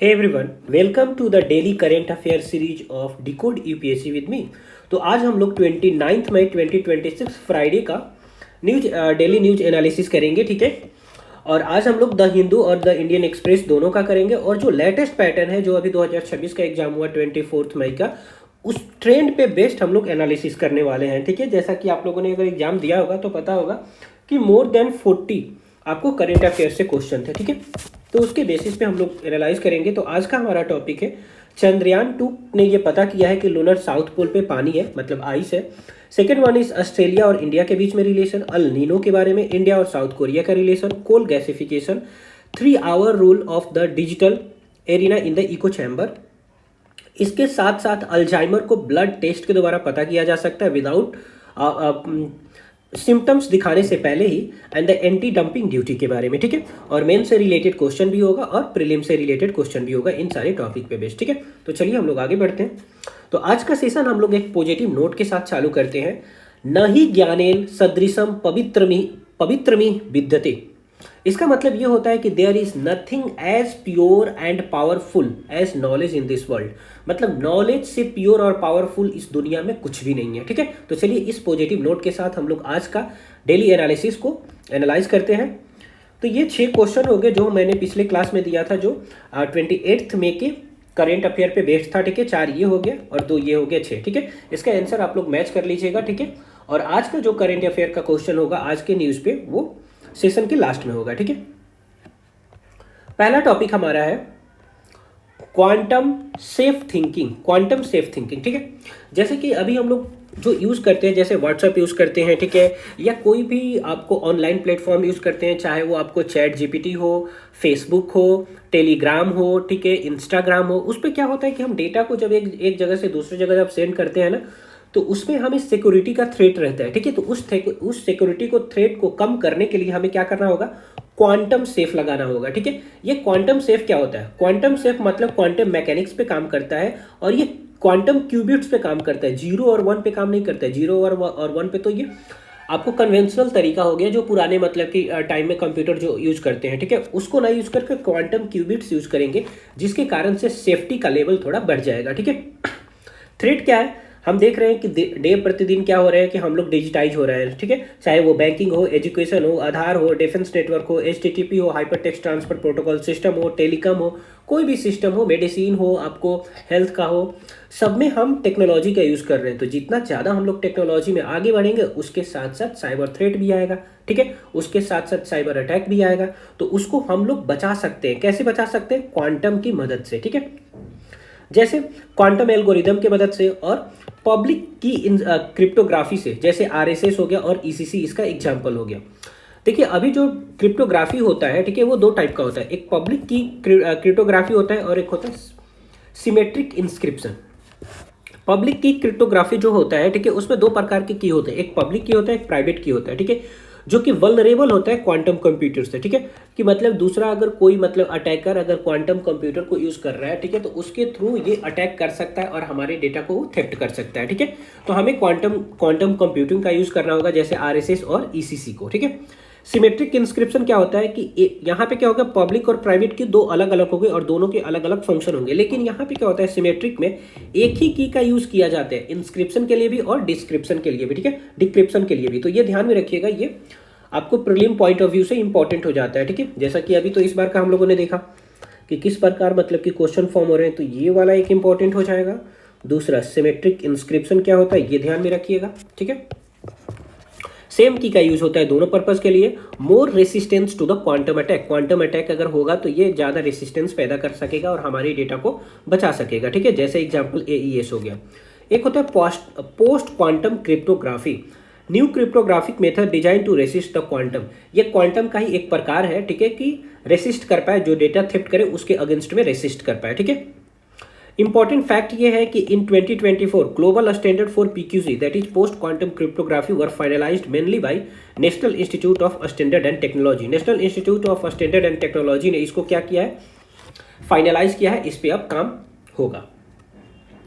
Hey everyone, welcome to the daily current affair series of Decode UPSC with me। तो आज हम लोग 29 मई 2026 Friday का डेली न्यूज एनालिसिस करेंगे, ठीक है। और आज हम लोग द हिंदू और द इंडियन एक्सप्रेस दोनों का करेंगे, और जो लेटेस्ट पैटर्न है जो अभी 2026 का एग्जाम हुआ 24 मई का, उस ट्रेंड पे बेस्ड हम लोग एनालिसिस करने वाले हैं, ठीक है। जैसा कि आप लोगों ने अगर एग्जाम दिया होगा तो पता होगा कि मोर देन 40 आपको करेंट अफेयर से क्वेश्चन थे, ठीक है। तो उसके बेसिस पे हम लोग एनालाइज करेंगे। तो आज का हमारा टॉपिक है चंद्रयान 2 ने ये पता किया है कि लूनर साउथ पोल पे पानी है, मतलब आइस है। सेकेंड वन इज ऑस्ट्रेलिया और इंडिया के बीच में रिलेशन, अल नीनो के बारे में, इंडिया और साउथ कोरिया का relation, coal gasification, 3 hour rule of the digital arena in the echo chamber. इसके साथ साथ अल्जाइमर को ब्लड टेस्ट के द्वारा पता किया जा सकता है विदाउट सिम्टम्स दिखाने से पहले ही, and the anti dumping duty के बारे में, ठीक है। और मेन से रिलेटेड क्वेश्चन भी होगा और प्रीलिम से रिलेटेड क्वेश्चन भी होगा, इन सारे टॉपिक पे बेस्ड, ठीक है। तो चलिए हम लोग आगे बढ़ते हैं। तो आज का सेशन हम लोग एक पॉजिटिव नोट के साथ चालू करते हैं। न ही ज्ञानेन सदृशम पवित्रमी विद्यते। इसका मतलब ये होता है कि there is nothing as pure and powerful as knowledge in this world. मतलब नॉलेज से प्योर और पावरफुल इस दुनिया में कुछ भी नहीं है, ठीक है। तो चलिए इस पॉजिटिव नोट के साथ हम लोग आज का डेली एनालिसिस को एनालाइज करते हैं। तो ये 6 क्वेश्चन हो गए जो मैंने पिछले क्लास में दिया था, जो 28 मई के करेंट अफेयर पे बेस्ड था, ठीक है। 4 ये हो गया और 2 ये हो गया, 6, ठीक है। इसका आंसर आप लोग मैच कर लीजिएगा, ठीक है। और आज का जो करेंट अफेयर का क्वेश्चन होगा आज के न्यूज़ पे, वो सेशन के लास्ट में होगा, ठीक है। पहला टॉपिक हमारा है quantum safe thinking. Quantum safe thinking, ठीक है। जैसे कि अभी हम लोग जो यूज़ करते हैं, जैसे व्हाट्सएप यूज़ करते हैं, ठीक है, या कोई भी आपको ऑनलाइन प्लेटफॉर्म यूज़ करते हैं, चाहे वो आपको चैट जीपीटी हो, फेसबुक हो, टेलीग्राम हो, ठीक है, इंस्टाग्राम हो। उस पर क्या होता है कि हम डेटा को जब एक जगह से दूसरी जगह जब सेंड करते हैं ना, तो उसमें हमें सिक्योरिटी का थ्रेट रहता है, ठीक है। तो उस सिक्योरिटी को थ्रेट को कम करने के लिए हमें क्या करना होगा, क्वांटम सेफ लगाना होगा, ठीक है। ये क्वांटम सेफ क्या होता है? क्वांटम सेफ मतलब क्वांटम मैकेनिक्स पे काम करता है, और ये क्वांटम क्यूबिट्स पे काम करता है, 0 और 1 पे काम नहीं करता है। 0 और 1 पे तो ये आपको कन्वेंशनल तरीका हो गया, जो पुराने मतलब कि टाइम में कंप्यूटर जो यूज करते हैं, ठीक है, उसको ना यूज करके क्वांटम क्यूबिट्स यूज करेंगे, जिसके कारण से सेफ्टी का लेवल थोड़ा बढ़ जाएगा, ठीक है। थ्रेट क्या है? हम देख रहे हैं कि डे प्रतिदिन क्या हो रहा है कि हम लोग डिजिटाइज हो रहे हैं, ठीक है। चाहे वो बैंकिंग हो, एजुकेशन हो, आधार हो, डिफेंस नेटवर्क हो, एचटीटीपी हो, hyper text transfer protocol system हो, टेलीकॉम हो, कोई भी सिस्टम हो, मेडिसिन हो, आपको हेल्थ का हो, सब में हम टेक्नोलॉजी का यूज़ कर रहे हैं। तो जितना ज़्यादा हम लोग टेक्नोलॉजी में आगे बढ़ेंगे, उसके साथ साथ साइबर थ्रेट भी आएगा, ठीक है, उसके साथ साथ साइबर अटैक भी आएगा। तो उसको हम लोग बचा सकते हैं। कैसे बचा सकते हैं? क्वांटम की मदद से, ठीक है। जैसे क्वांटम एल्गोरिदम की मदद से, और पब्लिक की क्रिप्टोग्राफी से, जैसे आरएसएस हो गया और ईसीसी इसका एग्जाम्पल हो गया। देखिए अभी जो क्रिप्टोग्राफी होता है, ठीक है, वो 2 टाइप का होता है। एक पब्लिक की क्रिप्टोग्राफी होता है और एक होता है सिमेट्रिक इंस्क्रिप्शन। पब्लिक की क्रिप्टोग्राफी जो होता है, ठीक है, उसमें 2 प्रकार के की होते हैं, एक पब्लिक की होता है, एक प्राइवेट की होता है, ठीक है, जो कि वल्नरेबल होता है क्वांटम कंप्यूटर से, ठीक है। कि मतलब दूसरा अगर कोई मतलब अटैकर अगर क्वांटम कंप्यूटर को यूज कर रहा है, ठीक है, तो उसके थ्रू ये अटैक कर सकता है और हमारे डेटा को थेफ्ट कर सकता है, ठीक है। तो हमें क्वांटम कंप्यूटिंग का यूज करना होगा, जैसे आरएसएस और ईसीसी को, ठीक है। सिमेट्रिक इंस्क्रिप्शन क्या होता है कि यहाँ पे क्या होगा, पब्लिक और प्राइवेट की 2 अलग अलग हो गए और दोनों के अलग अलग फंक्शन होंगे। लेकिन यहाँ पे क्या होता है, सिमेट्रिक में एक ही की का यूज किया जाता है, इंस्क्रिप्शन के लिए भी और डिस्क्रिप्शन के लिए भी, ठीक है, डिक्रिप्शन के लिए भी। तो ये ध्यान में रखिएगा, ये आपको प्रीलिम पॉइंट ऑफ व्यू से इंपॉर्टेंट हो जाता है, ठीक है। जैसा कि अभी तो इस बार का हम लोगों ने देखा कि किस प्रकार मतलब कि क्वेश्चन फॉर्म हो रहे हैं, तो ये वाला एक इंपॉर्टेंट हो जाएगा। दूसरा सिमेट्रिक इंस्क्रिप्शन क्या होता है, ये ध्यान में रखिएगा, ठीक है। सेम की का यूज होता है दोनों पर्पस के लिए। More resistance to the quantum attack. Quantum attack अगर होगा तो ये ज़्यादा रेसिस्टेंस पैदा कर सकेगा और हमारे डेटा को बचा सकेगा, ठीक है। जैसे एग्जाम्पल एईएस हो गया। एक होता है post quantum cryptography, new cryptographic method design to resist the quantum. ये क्वांटम का ही एक प्रकार है, ठीक है, कि रेसिस्ट कर पाए, जो डेटा थेफ्ट करे उसके अगेंस्ट में रेसिस्ट कर पाए, ठीक है। इंपॉर्टेंट फैक्ट ये है कि इन 2024 global standard for PQC, that is post quantum cryptography, were finalised mainly by national institute of standard and technology. National institute of standard and technology ने इसको क्या किया है, फाइनलाइज किया है, इस पे अब काम होगा।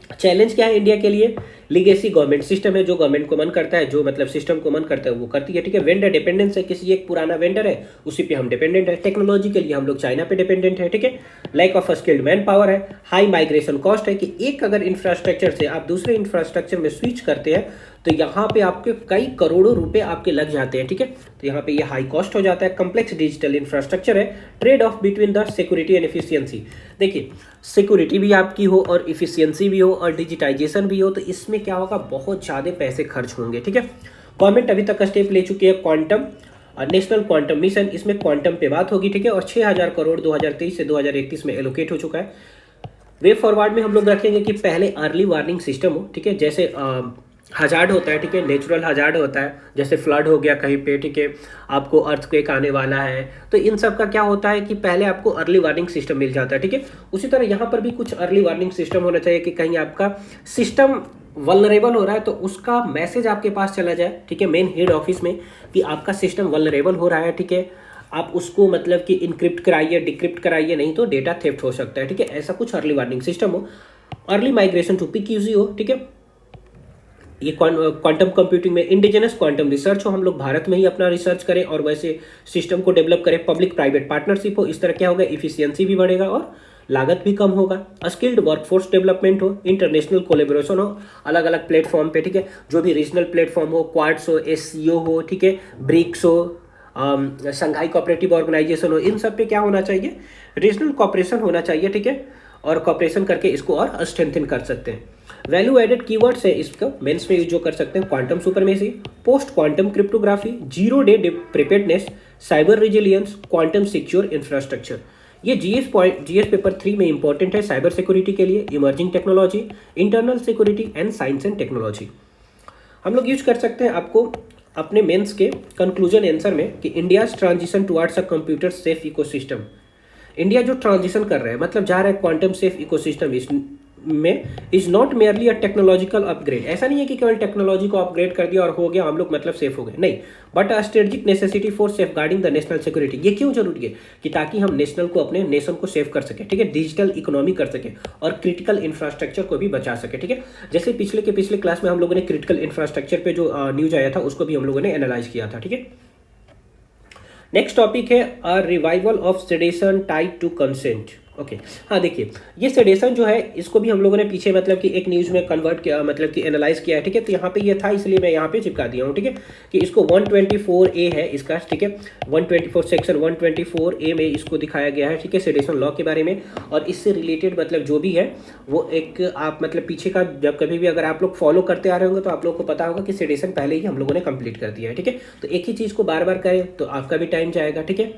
चैलेंज क्या है इंडिया के लिए? लीगेसी गवर्नमेंट सिस्टम है, जो गवर्नमेंट को मन करता है, जो मतलब सिस्टम को मन करता है वो करती है, ठीक है। वेंडर डिपेंडेंस है, किसी एक पुराना वेंडर है उसी पे हम डिपेंडेंट है। टेक्नोलॉजी के लिए हम लोग चाइना पे डिपेंडेंट है, ठीक है। Lack of skilled manpower है। हाई माइग्रेशन कॉस्ट है कि एक अगर इंफ्रास्ट्रक्चर से आप दूसरे इंफ्रास्ट्रक्चर में स्विच करते हैं तो यहाँ पे आपके कई करोड़ों रुपए आपके लग जाते हैं, ठीक है। तो यहाँ पे ये हाई कॉस्ट हो जाता है। कम्प्लेक्स डिजिटल इंफ्रास्ट्रक्चर है। Trade off between the security and efficiency. देखिए, सिक्योरिटी भी आपकी हो और इफिशियंसी भी हो और डिजिटाइजेशन भी हो, तो इसमें क्या होगा, बहुत ज़्यादा पैसे खर्च होंगे, ठीक है। गवर्नमेंट अभी तक स्टेप ले चुकी है क्वांटम नेशनल क्वांटम मिशन, इसमें क्वांटम पे बात होगी, ठीक है। और 6,000 करोड़ 2023 से 2031 में एलोकेट हो चुका है। वे फॉरवर्ड में हम लोग रखेंगे कि पहले अर्ली वार्निंग सिस्टम हो, ठीक है। जैसे हजार्ड होता है, ठीक है, नेचुरल हजार्ड होता है, जैसे फ्लड हो गया कहीं पे, ठीक है, आपको अर्थक्वेक आने वाला है, तो इन सब का क्या होता है कि पहले आपको अर्ली वार्निंग सिस्टम मिल जाता है, ठीक है। उसी तरह यहाँ पर भी कुछ अर्ली वार्निंग सिस्टम होना चाहिए कि कहीं आपका सिस्टम वल्नरेबल हो रहा है तो उसका मैसेज आपके पास चला जाए, ठीक है, मेन हेड ऑफिस में कि आपका सिस्टम वल्नरेबल हो रहा है, ठीक है। आप उसको मतलब कि इनक्रिप्ट कराइए, डिक्रिप्ट कराइए, नहीं तो डेटा थेफ्ट हो सकता है, ठीक है। ऐसा कुछ अर्ली वार्निंग सिस्टम हो। अर्ली माइग्रेशन टू PQZ हो, ठीक है। ये क्वांटम कंप्यूटिंग में इंडिजिनस क्वांटम रिसर्च हो, हम लोग भारत में ही अपना रिसर्च करें और वैसे सिस्टम को डेवलप करें। पब्लिक प्राइवेट पार्टनरशिप हो, इस तरह क्या होगा, इफिशियंसी भी बढ़ेगा और लागत भी कम होगा। स्किल्ड वर्कफोर्स डेवलपमेंट हो, इंटरनेशनल कोलेबोरेशन हो अलग अलग प्लेटफॉर्म पे, ठीक है, जो भी रीजनल प्लेटफॉर्म हो, क्वाड्स हो, SCO हो, ठीक है, ब्रिक्स हो, शंघाई कोऑपरेटिव ऑर्गेनाइजेशन हो, इन सब पे क्या होना चाहिए, रीजनल कॉपरेशन होना चाहिए, ठीक है। और कॉपरेशन करके इसको और स्ट्रेंथन कर सकते हैं। वैल्यू एडेड कीवर्ड्स है इसको मेंस में यूज जो कर सकते हैं, quantum supremacy, post quantum cryptography, zero day preparedness, cyber resilience, quantum secure infrastructure. ये जीएस पेपर 3 में इंपॉर्टेंट है साइबर सिक्योरिटी के लिए, emerging technology, internal security and science and technology. हम लोग यूज कर सकते हैं आपको अपने मेंस के कंक्लूजन आंसर में कि India transition towards a computer safe ecosystem. India जो ट्रांजिशन कर रहा है, मतलब जा रहा है क्वांटम सेफ इकोसिस्टम में, is not merely a technological upgrade. ऐसा नहीं है कि केवल टेक्नोलॉजी को अपग्रेड कर दिया और हो गया हम लोग मतलब सेफ हो गए, नहीं, but a strategic necessity for safeguarding the national security. ये क्यों जरूरी है कि ताकि हम नेशनल को, अपने नेशन को सेव कर सके, ठीक है, डिजिटल इकोनॉमी कर सके और क्रिटिकल इंफ्रास्ट्रक्चर को भी बचा सके, ठीक है। जैसे पिछले क्लास में हम लोगों ने क्रिटिकल इंफ्रास्ट्रक्चर पे जो न्यूज आया था उसको भी हम लोगों ने एनालाइज किया था, ठीक है। नेक्स्ट टॉपिक है a revival of sedition tied to consent. Okay, हाँ देखिए, ये सेडेशन जो है इसको भी हम लोगों ने पीछे मतलब कि एक न्यूज़ में कन्वर्ट किया, मतलब कि एनालाइज किया है, ठीक है। तो यहाँ पे ये था इसलिए मैं यहाँ पे चिपका दिया हूँ, ठीक है, कि इसको 124A है इसका, ठीक है, 124 सेक्शन 124A में इसको दिखाया गया है, ठीक है, सेडेशन लॉ के बारे में। और इससे रिलेटेड मतलब जो भी है वो एक आप मतलब पीछे का जब कभी भी अगर आप लोग फॉलो करते आ रहे होंगे तो आप लोग को पता होगा कि सेडेशन पहले ही हम लोगों ने कंप्लीट कर दिया है, ठीक है। तो एक ही चीज़ को बार बार करें तो आपका भी टाइम जाएगा, ठीक है।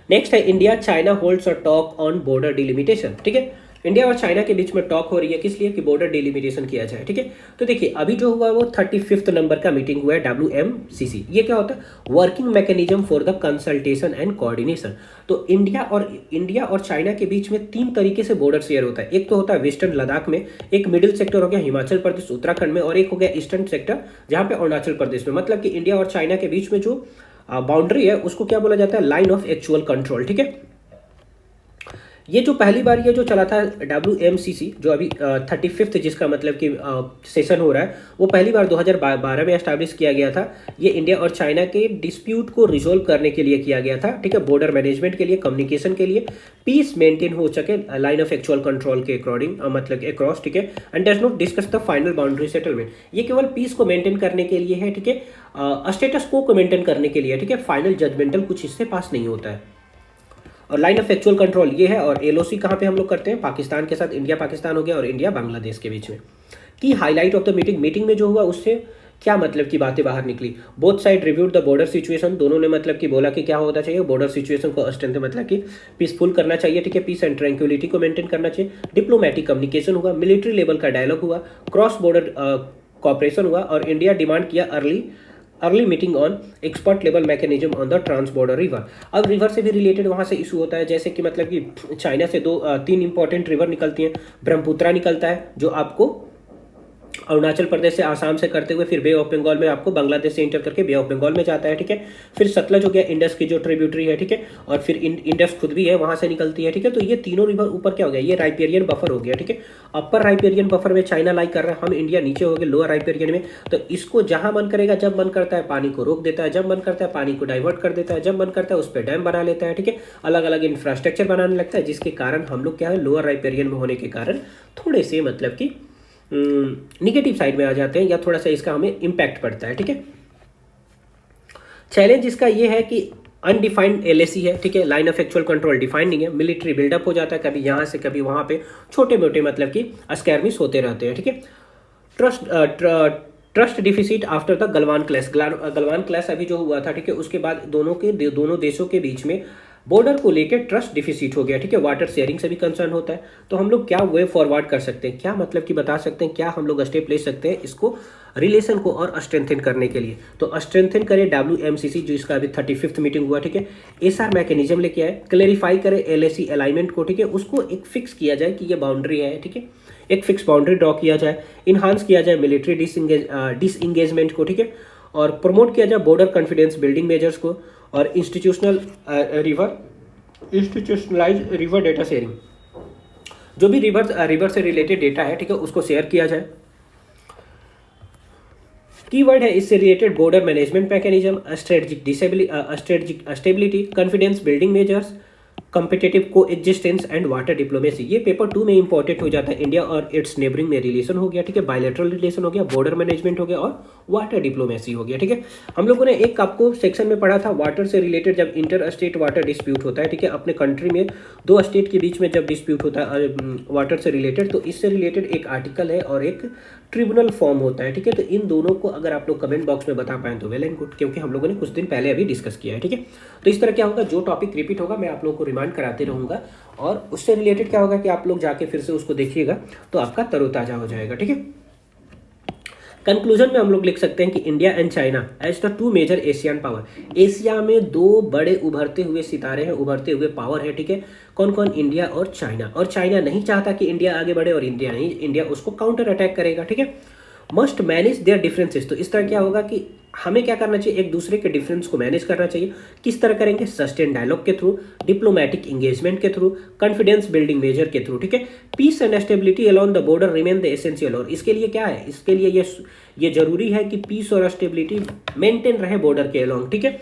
नेक्स्ट है India China holds a talk on border delimitation, ठीक है। इंडिया और चाइना के बीच में टॉक हो रही है, किस लिए, कि बॉर्डर डिलिमिटेशन किया जाए, ठीक है। तो देखिए अभी जो हुआ वो 35th नंबर का मीटिंग हुआ है WMCC। ये क्या होता है, working mechanism for the consultation and coordination. तो इंडिया और चाइना के बीच में 3 तरीके से बॉर्डर शेयर होता है। एक तो होता है वेस्टर्न लद्दाख में, एक मिडिल सेक्टर हो गया हिमाचल प्रदेश उत्तराखंड में, और एक हो गया ईस्टर्न सेक्टर जहाँ पे अरुणाचल प्रदेश में। मतलब कि इंडिया और चाइना के बीच में जो बाउंड्री है उसको क्या बोला जाता है, लाइन ऑफ एक्चुअल कंट्रोल, ठीक है। ये जो पहली बार ये जो चला था WMCC, जो अभी 35th जिसका मतलब कि सेशन हो रहा है, वो पहली बार 2012 में एस्टैब्लिश किया गया था। ये इंडिया और चाइना के डिस्प्यूट को रिजोल्व करने के लिए किया गया था, ठीक है, बॉर्डर मैनेजमेंट के लिए, कम्युनिकेशन के लिए, पीस मेंटेन हो सके लाइन ऑफ एक्चुअल कंट्रोल के अकॉर्डिंग, मतलब अक्रॉस, ठीक है, and does not discuss the final boundary settlement. ये केवल पीस को मेंटेन करने के लिए है, ठीक है, स्टेटस को मेंटेन करने के लिए, ठीक है, फाइनल जजमेंटल कुछ इससे पास नहीं होता है। और लाइन ऑफ एक्चुअल कंट्रोल ये है। और LOC कहाँ पे हम लोग करते हैं, पाकिस्तान के साथ, इंडिया पाकिस्तान हो गया और इंडिया बांग्लादेश के बीच में। की हाईलाइट ऑफ द मीटिंग में जो हुआ उससे क्या मतलब की बातें बाहर निकली। Both side reviewed the border situation, दोनों ने मतलब कि बोला कि क्या होना चाहिए, बॉर्डर सिचुएशन को स्ट्रेंथ मतलब कि पीसफुल करना चाहिए, ठीक है, पीस एंड ट्रैंक्विलिटी को मेंटेन करना चाहिए। डिप्लोमेटिक कम्युनिकेशन हुआ, मिलिट्री लेवल का डायलॉग हुआ, क्रॉस बॉर्डर कॉपरेशन हुआ, और इंडिया डिमांड किया early meeting on expert level mechanism on the trans border river. अब रिवर से भी रिलेटेड वहाँ से इशू होता है, जैसे कि मतलब कि चाइना से 2-3 इंपॉर्टेंट रिवर निकलती हैं। ब्रह्मपुत्रा निकलता है जो आपको अरुणाचल प्रदेश से, आसाम से करते हुए फिर बे ऑफ बंगाल में आपको बांग्लादेश से इंटर करके बे ऑफ बंगाल में जाता है, ठीक है। फिर सतलज हो गया, इंडस की जो ट्रिब्यूटरी है, ठीक है, और फिर इंडस खुद भी है, वहां से निकलती है, ठीक है। तो ये तीनों रिवर ऊपर क्या हो गया, ये राइपेरियन बफर हो गया, ठीक है। अपर राइपेरियन बफर में चाइना लाई कर रहा है, हम इंडिया नीचे हो गए लोअर राइपेरियन में। तो इसको जहां मन करेगा, जब मन करता है पानी को रोक देता है, जब मन करता है पानी को डाइवर्ट कर देता है, जब मन करता है उस पर डैम बना लेता है, ठीक है, अलग अलग इंफ्रास्ट्रक्चर बनाने लगता है, जिसके कारण हम लोग क्या है, लोअर राइपेरियन में होने के कारण थोड़े से मतलब कि निगेटिव साइड में आ जाते हैं, या थोड़ा सा इसका हमें इम्पैक्ट पड़ता है, ठीक है। चैलेंज इसका ये है कि अनडिफाइंड एलएसी है, ठीक है, line of actual control defined नहीं है, मिलिट्री बिल्डअप हो जाता है कभी यहाँ से कभी वहाँ पे, छोटे मोटे मतलब कि स्कैरमिस होते रहते हैं, ठीक है। Trust deficit after the Galwan clash, Galwan clash अभी जो हुआ था, ठीक है, उसके बाद दोनों देशों के बीच में बॉर्डर को लेकर ट्रस्ट डिफिसिट हो गया, ठीक है। वाटर शेयरिंग से भी कंसर्न होता है। तो हम लोग क्या वे फॉरवर्ड कर सकते हैं, क्या मतलब कि बता सकते हैं, क्या हम लोग स्टेप ले सकते हैं इसको रिलेशन को और स्ट्रेंथन करने के लिए। तो स्ट्रेंथन करें WMCC, जो इसका अभी 35th मीटिंग हुआ, ठीक है। SR मैकेनिज्म लेके आए, क्लेरिफाई करें LAC अलाइनमेंट को, ठीक है, उसको एक फिक्स किया जाए कि ये बाउंड्री है, ठीक है, एक फिक्स बाउंड्री ड्रॉ किया जाए, इन्हांस किया जाए मिलिट्री डिसइंगेजमेंट को, ठीक है, और प्रमोट किया जाए बॉर्डर कॉन्फिडेंस बिल्डिंग मेजर्स को, और इंस्टीट्यूशनलाइज रिवर डेटा शेयरिंग, जो भी रिवर से रिलेटेड डेटा है, ठीक है, उसको शेयर किया जाए। कीवर्ड है इससे related border management mechanism, strategic stability, confidence building measures, competitive को एग्जिस्टेंस एंड वाटर डिप्लोमेसी। ये पेपर 2 में इंपॉर्टेंट हो जाता है। इंडिया और इट्स नेबरिंग में रिलेशन हो गया, ठीक है, बायलैटरल रिलेशन हो गया, बॉर्डर मैनेजमेंट हो गया और वाटर डिप्लोमेसी हो गया, ठीक है। हम लोगों ने एक आपको सेक्शन में पढ़ा था वाटर से रिलेटेड, जब इंटर स्टेट वाटर डिस्प्यूट होता है, ठीक है, अपने कंट्री में दो स्टेट के बीच में जब डिस्प्यूट होता है वाटर से रिलेटेड, तो इससे रिलेटेड एक आर्टिकल है और एक ट्रिब्यूनल फॉर्म होता है, ठीक है। तो इन दोनों को अगर आप लोग कमेंट बॉक्स में बता पाएं तो वेल एंड गुड, क्योंकि हम लोगों ने कुछ दिन पहले अभी डिस्कस किया है, ठीक है। तो इस तरह क्या होगा, जो टॉपिक रिपीट होगा मैं आप लोगों को रिमाइंड कराते रहूँगा, और उससे रिलेटेड क्या होगा कि आप लोग जाके फिर से उसको देखिएगा तो आपका तरोताजा हो जाएगा, ठीक है। कंक्लूजन में हम लोग लिख सकते हैं कि India and China as the 2 major Asian power, Asia में 2 बड़े उभरते हुए सितारे हैं, उभरते हुए पावर है, ठीक है। कौन कौन, इंडिया और चाइना। और चाइना नहीं चाहता कि इंडिया आगे बढ़े, और इंडिया उसको काउंटर अटैक करेगा, ठीक है। मस्ट मैनेज देयर डिफरेंसेस, तो इस तरह क्या होगा कि हमें क्या करना चाहिए, एक दूसरे के डिफरेंस को मैनेज करना चाहिए। किस तरह करेंगे, सस्टेन डायलॉग के थ्रू, डिप्लोमेटिक इंगेजमेंट के थ्रू, कॉन्फिडेंस बिल्डिंग मेजर के थ्रू, ठीक है। Peace and stability along the border remain the essential, और इसके लिए क्या है, इसके लिए ये जरूरी है कि पीस और स्टेबिलिटी मेंटेन रहे बॉर्डर के अलोंग, ठीक है।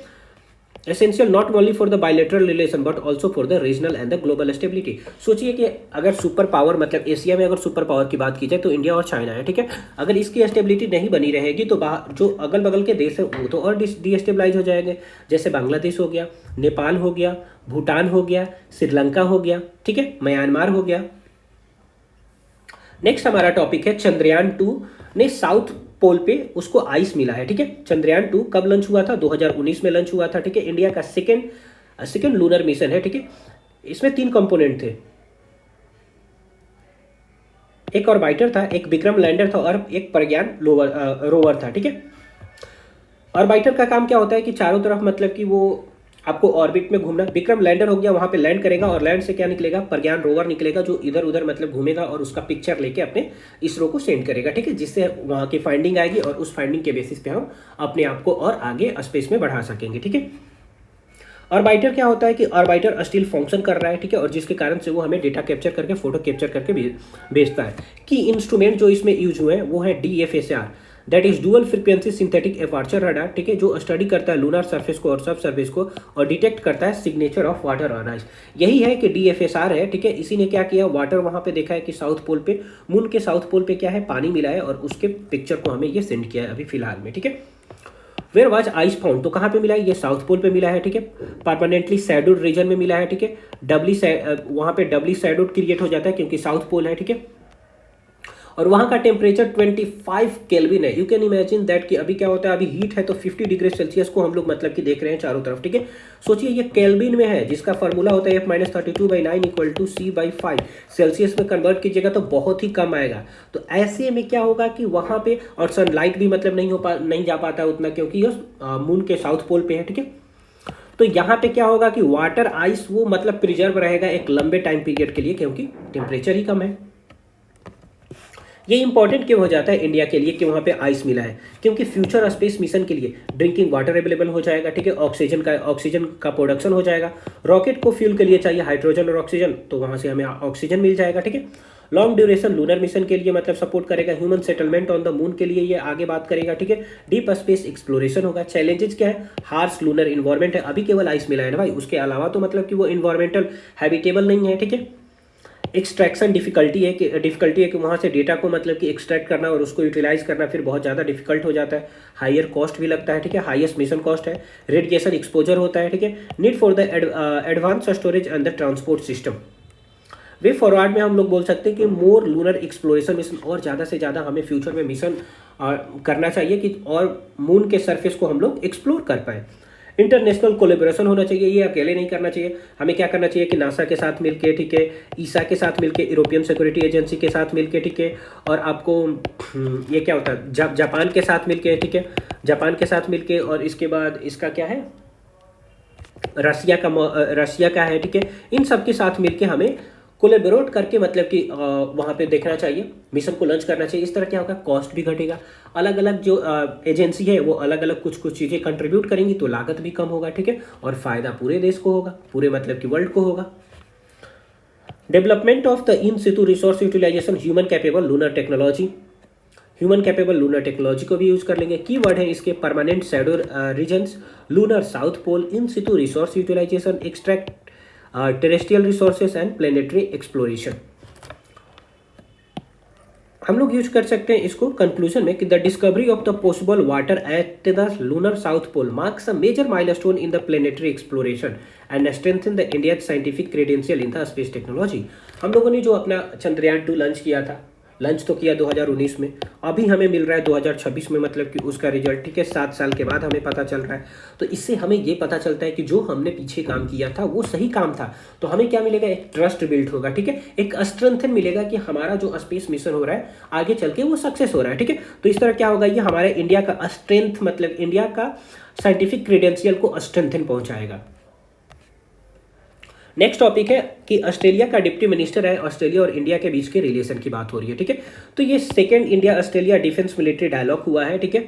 Essential not only for the bilateral relation but also for the regional and the global stability. सोचिए कि अगर सुपर पावर, मतलब एशिया में अगर सुपर पावर की बात की जाए तो इंडिया और चाइना है, ठीक है। अगर इसकी स्टेबिलिटी नहीं बनी रहेगी तो जो अगल बगल के देश है वो तो और डीस्टेबलाइज हो जाएंगे, जैसे बांग्लादेश हो गया, नेपाल हो गया, भूटान हो गया, श्रीलंका हो गया, ठीक है, म्यांमार हो गया। नेक्स्ट हमारा टॉपिक है चंद्रयान 2 ने साउथ पोल पे उसको आइस मिला है, ठीक है। चंद्रयान 2 कब लॉन्च हुआ था, 2019 में लॉन्च हुआ था, ठीक है। इंडिया का सेकेंड लूनर मिशन है, ठीक है। इसमें 3 कंपोनेंट थे, एक ऑर्बिटर था, एक विक्रम लैंडर था और एक प्रज्ञान रोवर था, ठीक है। ऑर्बिटर का काम क्या होता है कि चारों तरफ मतलब कि वो आपको ऑर्बिट में घूमना। विक्रम लैंडर हो गया, वहां पे लैंड करेगा और लैंड से क्या निकलेगा, प्रज्ञान रोवर निकलेगा, जो इधर उधर मतलब घूमेगा और उसका पिक्चर लेके अपने इसरो को सेंड करेगा, ठीक है, जिससे वहां की फाइंडिंग आएगी और उस फाइंडिंग के बेसिस पे हम अपने आप को और आगे स्पेस में बढ़ा सकेंगे, ठीक है। ऑर्बिटर क्या होता है कि ऑर्बिटर स्टिल फंक्शन कर रहा है, ठीक है, और जिसके कारण से वो हमें डेटा कैप्चर करके, फोटो कैप्चर करके भेजता है। की इंस्ट्रूमेंट जो इसमें यूज हुए हैं वो है DFSR, that is dual frequency synthetic aperture radar, ठीक है, जो स्टडी करता है लूनर सरफेस को और सब सरफेस को और डिटेक्ट करता है signature of water on ice. यही है कि DFSR है, ठीक है। इसी ने क्या किया, वाटर वहां पे देखा है कि साउथ पोल पे, मून के साउथ पोल पे क्या है, पानी मिला है और उसके पिक्चर को हमें ये सेंड किया है अभी फिलहाल में, ठीक है। वेयर वाज आइस फाउंड, तो कहाँ पे मिला है, ये साउथ पोल पे मिला है, ठीक है। परमानेंटली सैडोड रीजन में मिला है, ठीक है। वहां पे डबली सैडोड क्रिएट हो जाता है क्योंकि साउथ पोल है, ठीक है। और वहाँ का टेम्परेचर 25 केल्विन है। यू कैन इमेजिन दैट कि अभी क्या होता है, अभी हीट है तो 50 डिग्री सेल्सियस को हम लोग मतलब कि देख रहे हैं चारों तरफ, ठीक है। सोचिए ये केल्विन में है, जिसका फॉर्मूला होता है F-32/9 = C/5। सेल्सियस में कन्वर्ट कीजिएगा तो बहुत ही कम आएगा। तो ऐसे में क्या होगा कि वहाँ पे, और सनलाइट भी मतलब नहीं जा पाता उतना, क्योंकि ये मून के साउथ पोल पे है, ठीक है। तो यहाँ पे क्या होगा कि वाटर आइस वो मतलब प्रिजर्व रहेगा एक लंबे टाइम पीरियड के लिए, क्योंकि टेम्परेचर ही कम है। ये इंपॉर्टेंट क्यों हो जाता है इंडिया के लिए कि वहाँ पे आइस मिला है, क्योंकि फ्यूचर स्पेस मिशन के लिए ड्रिंकिंग वाटर अवेलेबल हो जाएगा, ठीक है, ऑक्सीजन का प्रोडक्शन हो जाएगा। रॉकेट को फ्यूल के लिए चाहिए हाइड्रोजन और ऑक्सीजन, तो वहाँ से हमें ऑक्सीजन मिल जाएगा, ठीक है। लॉन्ग ड्यूरेशन लूनर मिशन के लिए मतलब सपोर्ट करेगा। Human settlement on the moon के लिए ये आगे बात करेगा, ठीक है। डीप स्पेस एक्सप्लोरेशन होगा। चैलेंजेस क्या है, हार्श लूनर इन्वायरमेंट है, अभी केवल आइस मिला है ना भाई, उसके अलावा तो मतलब कि वो इन्वायरमेंटल हैबिटेबल नहीं है, ठीक है। एक्सट्रैक्शन डिफिकल्टी है कि वहाँ से डेटा को मतलब कि एक्सट्रैक्ट करना और उसको यूटिलाइज करना फिर बहुत ज़्यादा डिफिकल्ट हो जाता है। हायर कॉस्ट भी लगता है, ठीक है, हाईएस्ट मिशन कॉस्ट है। रेडिएशन एक्सपोजर होता है, ठीक है। Need for the advance storage and the transport system. Way forward में हम लोग बोल सकते हैं कि मोर लूनर एक्सप्लोरेशन मिशन, और ज़्यादा से ज़्यादा हमें फ्यूचर में मिशन करना चाहिए कि और मून के सरफेस को हम लोग एक्सप्लोर कर पाए। इंटरनेशनल कोलेबोरेशन होना चाहिए, ये अकेले नहीं करना चाहिए। हमें क्या करना चाहिए कि नासा के साथ मिलके, ठीक है, ईसा के साथ मिलके, यूरोपियन सिक्योरिटी एजेंसी के साथ मिलके, ठीक है, और आपको ये क्या होता है, जापान के साथ मिलके, ठीक है, जापान के साथ मिलके, और इसके बाद इसका क्या है, रसिया का है, ठीक है। इन सब के साथ मिलके हमें कोलेबोरेट करके मतलब कि वहाँ पे देखना चाहिए, मिशन को लॉन्च करना चाहिए। इस तरह क्या होगा, कॉस्ट भी घटेगा। अलग अलग जो एजेंसी है वो अलग अलग कुछ कुछ चीज़ें कंट्रीब्यूट करेंगी तो लागत भी कम होगा, ठीक है, और फायदा पूरे देश को होगा, पूरे मतलब कि वर्ल्ड को होगा। Development of the in situ resource utilisation, human capable lunar technology, human capable lunar technology को भी यूज कर लेंगे। कीवर्ड है इसके permanent shadow regions, lunar south pole, in situ resource utilisation, extract terrestrial resources and planetary exploration. हम लोग use कर सकते हैं इसको कंक्लूजन में कि the discovery of the possible water at the lunar south pole marks a major milestone in the planetary exploration and strengthen the India scientific credential in the space technology. हम लोगों ने जो अपना चंद्रयान 2 लॉन्च किया था, launch तो किया 2019 में, अभी हमें मिल रहा है 2026 में मतलब कि उसका रिजल्ट, ठीक है, 7 साल के बाद हमें पता चल रहा है। तो इससे हमें ये पता चलता है कि जो हमने पीछे काम किया था वो सही काम था। तो हमें क्या मिलेगा, एक ट्रस्ट बिल्ड होगा, ठीक है, एक स्ट्रेंथन मिलेगा कि हमारा जो स्पेस मिशन हो रहा है आगे चल के वो सक्सेस हो रहा है, ठीक है। तो इस तरह क्या होगा, ये हमारे इंडिया का स्ट्रेंथ मतलब इंडिया का साइंटिफिक क्रेडेंशियल को स्ट्रेंथन पहुंचाएगा। नेक्स्ट टॉपिक है कि ऑस्ट्रेलिया का डिप्टी मिनिस्टर है, ऑस्ट्रेलिया और इंडिया के बीच के रिलेशन की बात हो रही है, ठीक है। तो ये second India Australia defence military dialogue हुआ है, ठीक है।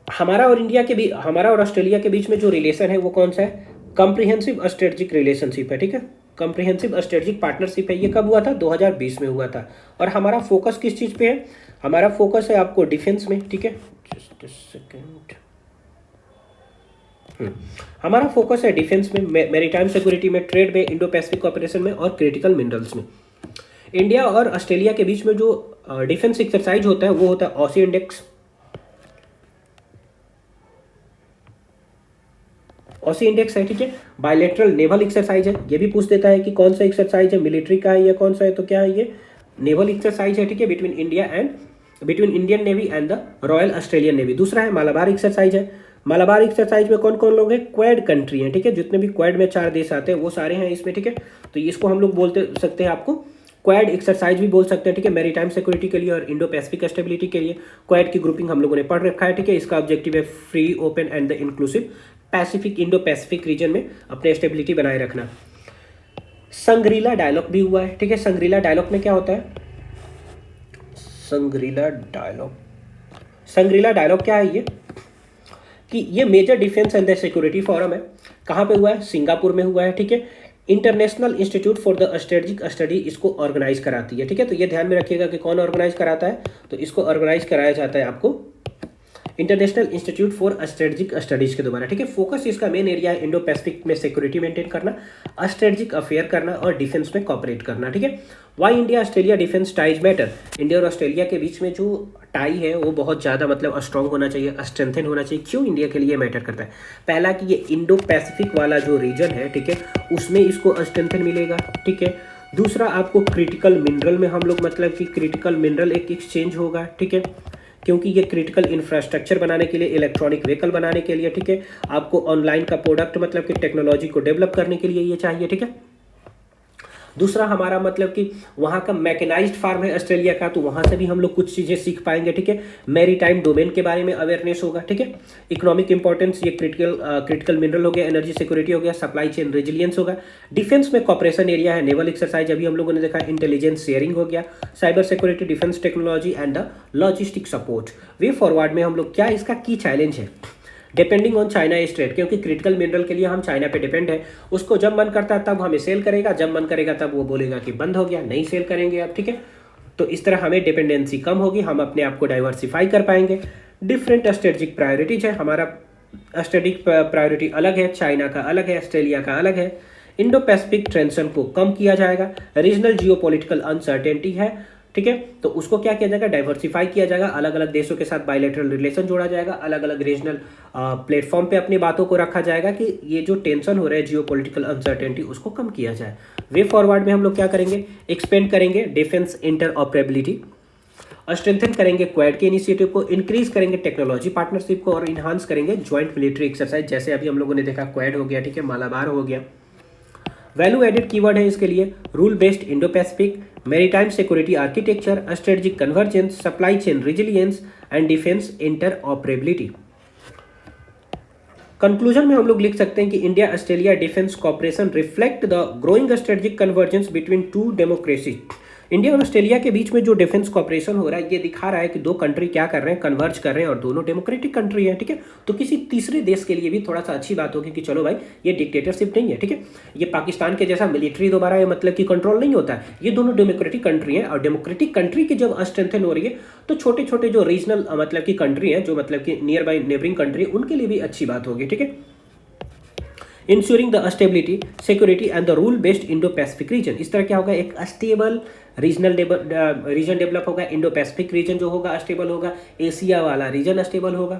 हमारा और ऑस्ट्रेलिया के बीच में जो रिलेशन है वो कौन सा है, कॉम्प्रिहेंसिव स्ट्रेटेजिक रिलेशनशिप है, ठीक है, कॉम्प्रिहेंसिव स्ट्रेटेजिक पार्टनरशिप है। ये कब हुआ था, 2020 में हुआ था। और हमारा फोकस किस चीज़ पे है, हमारा फोकस है आपको डिफेंस में, ठीक है, जस्ट सेकेंड, हमारा फोकस है डिफेंस में, मैरीटाइम सिक्योरिटी में, ट्रेड में, इंडो पैसिफिक ऑपरेशन में और क्रिटिकल मिनरल्स में। इंडिया और ऑस्ट्रेलिया के बीच में जो डिफेंस एक्सरसाइज होता है वो होता है ऑसी इंडेक्स। ऑसी इंडेक्स है, ठीक है। बायलैटरल नेवल एक्सरसाइज है, ये भी पूछ देता है कि कौन सा एक्सरसाइज है, मिलिट्री का है या कौन सा है, तो क्या है ये नेवल एक्सरसाइज है, ठीक है, between Indian navy and the royal Australian navy. दूसरा है मालाबार एक्सरसाइज है। मालाबार एक्सरसाइज में कौन कौन लोग हैं, क्वाड कंट्री हैं, ठीक है, जितने भी क्वाड में 4 देश आते हैं वो सारे हैं इसमें, ठीक है। तो इसको हम लोग बोलते सकते हैं, आपको क्वाड एक्सरसाइज भी बोल सकते हैं, ठीक है, मैरीटाइम सिक्योरिटी के लिए और इंडो पैसिफिक स्टेबिलिटी के लिए। क्वाड की ग्रुपिंग हम लोगों ने पढ़ रखा है, ठीक है। इसका ऑब्जेक्टिव है free, open and the inclusive Pacific, Indo Pacific region में अपने स्टेबिलिटी बनाए रखना। संग्रीला डायलॉग भी हुआ है, ठीक है। संग्रीला डायलॉग में क्या होता है, संग्रीला डायलॉग क्या है, ये कि ये major defence and the security forum है। कहाँ पे हुआ है, सिंगापुर में हुआ है, ठीक है। International institute for the strategic study इसको ऑर्गेनाइज कराती है, ठीक है। तो ये ध्यान में रखिएगा कि कौन ऑर्गेनाइज कराता है, तो इसको ऑर्गेनाइज कराया जाता है आपको international institute for strategic studies के द्वारा, ठीक है। फोकस इसका मेन एरिया है इंडो पैसिफिक में सिक्योरिटी मेंटेन करना, स्ट्रेटेजिक अफेयर करना और डिफेंस में कॉपरेट करना, ठीक है। Why India Australia defence ties matter, India और ऑस्ट्रेलिया के बीच में जो टाई है वो बहुत ज़्यादा मतलब स्ट्रॉन्ग होना चाहिए, स्ट्रेंथन होना चाहिए। क्यों इंडिया के लिए मैटर करता है, पहला कि ये इंडो पैसिफिक वाला जो रीजन है, ठीक है, उसमें इसको स्ट्रेंथन मिलेगा, ठीक है। दूसरा आपको क्रिटिकल मिनरल में हम लोग मतलब कि क्रिटिकल मिनरल एक एक्सचेंज होगा, ठीक है, क्योंकि ये क्रिटिकल इंफ्रास्ट्रक्चर बनाने के लिए, इलेक्ट्रॉनिक व्हीकल बनाने के लिए, ठीक है, आपको ऑनलाइन का प्रोडक्ट मतलब कि टेक्नोलॉजी को डेवलप करने के लिए ये चाहिए, ठीक है। दूसरा हमारा मतलब कि वहाँ का मैकेनाइज्ड फार्म है ऑस्ट्रेलिया का, तो वहाँ से भी हम लोग कुछ चीज़ें सीख पाएंगे, ठीक है। मैरी टाइम डोमेन के बारे में अवेयरनेस होगा, ठीक है। इकोनॉमिक इंपॉर्टेंस, ये क्रिटिकल मिनरल हो गया, एनर्जी सिक्योरिटी हो गया, सप्लाई चेन रेजिलियंस होगा। डिफेंस में कॉपरेशन एरिया है, नेवल एक्सरसाइज अभी हम लोगों ने देखा, इंटेलिजेंस शेयरिंग हो गया, cyber security, defence technology and the logistic support. Way forward में हम लोग क्या इसका की चैलेंज है, डिपेंडिंग ऑन चाइना स्ट्रेट, क्योंकि क्रिटिकल मिनरल के लिए हम चाइना पे डिपेंड है। उसको जब मन करता है तब हमें सेल करेगा, जब मन करेगा तब वो बोलेगा कि बंद हो गया, नहीं सेल करेंगे अब, ठीक है। तो इस तरह हमें डिपेंडेंसी कम होगी, हम अपने आप को डाइवर्सिफाई कर पाएंगे। डिफरेंट स्ट्रेटेजिक प्रायोरिटीज है, हमारा स्ट्रेटेजिक प्रायोरिटी अलग है, चाइना का अलग है, ऑस्ट्रेलिया का अलग है। इंडो पैसिफिक टेंशन को कम किया जाएगा, रीजनल जियोपॉलिटिकल अनसर्टेनिटी है, ठीक है। तो उसको क्या किया जाएगा, डाइवर्सिफाई किया जाएगा, अलग अलग देशों के साथ बायलैटरल रिलेशन जोड़ा जाएगा, अलग अलग रीजनल प्लेटफॉर्म पे अपनी बातों को रखा जाएगा कि ये जो टेंशन हो रहा है जियोपॉलिटिकल अनसर्टेनिटी उसको कम किया जाए। वे फॉरवर्ड में हम लोग क्या करेंगे, एक्सपेंड करेंगे डिफेंस इंटरऑपरेबिलिटी, स्ट्रेंथन करेंगे क्वाड के इनिशिएटिव को, इंक्रीज करेंगे टेक्नोलॉजी पार्टनरशिप को और इन्हांस करेंगे ज्वाइंट मिलिट्री एक्सरसाइज, जैसे अभी हम लोगों ने देखा क्वाड हो गया, ठीक है, मालाबार हो गया। वैल्यू एडेड कीवर्ड है इसके लिए, rule based Indo Pacific, maritime security architecture, strategic convergence, supply chain resilience and defence interoperability. Conclusion में हम लोग लिख सकते हैं कि India Australia defence cooperation reflect the growing strategic convergence between two democracy. India और ऑस्ट्रेलिया के बीच में जो डिफेंस कॉपरेशन हो रहा है ये दिखा रहा है कि दो कंट्री क्या कर रहे हैं, कन्वर्ज कर रहे हैं और दोनों डेमोक्रेटिक कंट्री है, ठीक है। तो किसी तीसरे देश के लिए भी थोड़ा सा अच्छी बात होगी कि चलो भाई ये डिक्टेटरशिप नहीं है, ठीक है, ये पाकिस्तान के जैसा मिलिट्री दोबारा ये मतलब कि कंट्रोल नहीं होता है, ये दोनों डेमोक्रेटिक कंट्री है। और डेमोक्रेटिक कंट्री की जब स्ट्रेंथन हो रही है तो छोटे छोटे जो रीजनल मतलब की कंट्री है, जो मतलब कि नियर बाई नेबरिंग कंट्री, उनके लिए भी अच्छी बात होगी, ठीक है। Ensuring the stability, security and the rule based Indo Pacific region, इस तरह क्या होगा, एक स्टेबल रीजन डेवलप होगा, इंडो पैसिफिक रीजन जो होगा स्टेबल होगा, एशिया वाला रीजन स्टेबल होगा।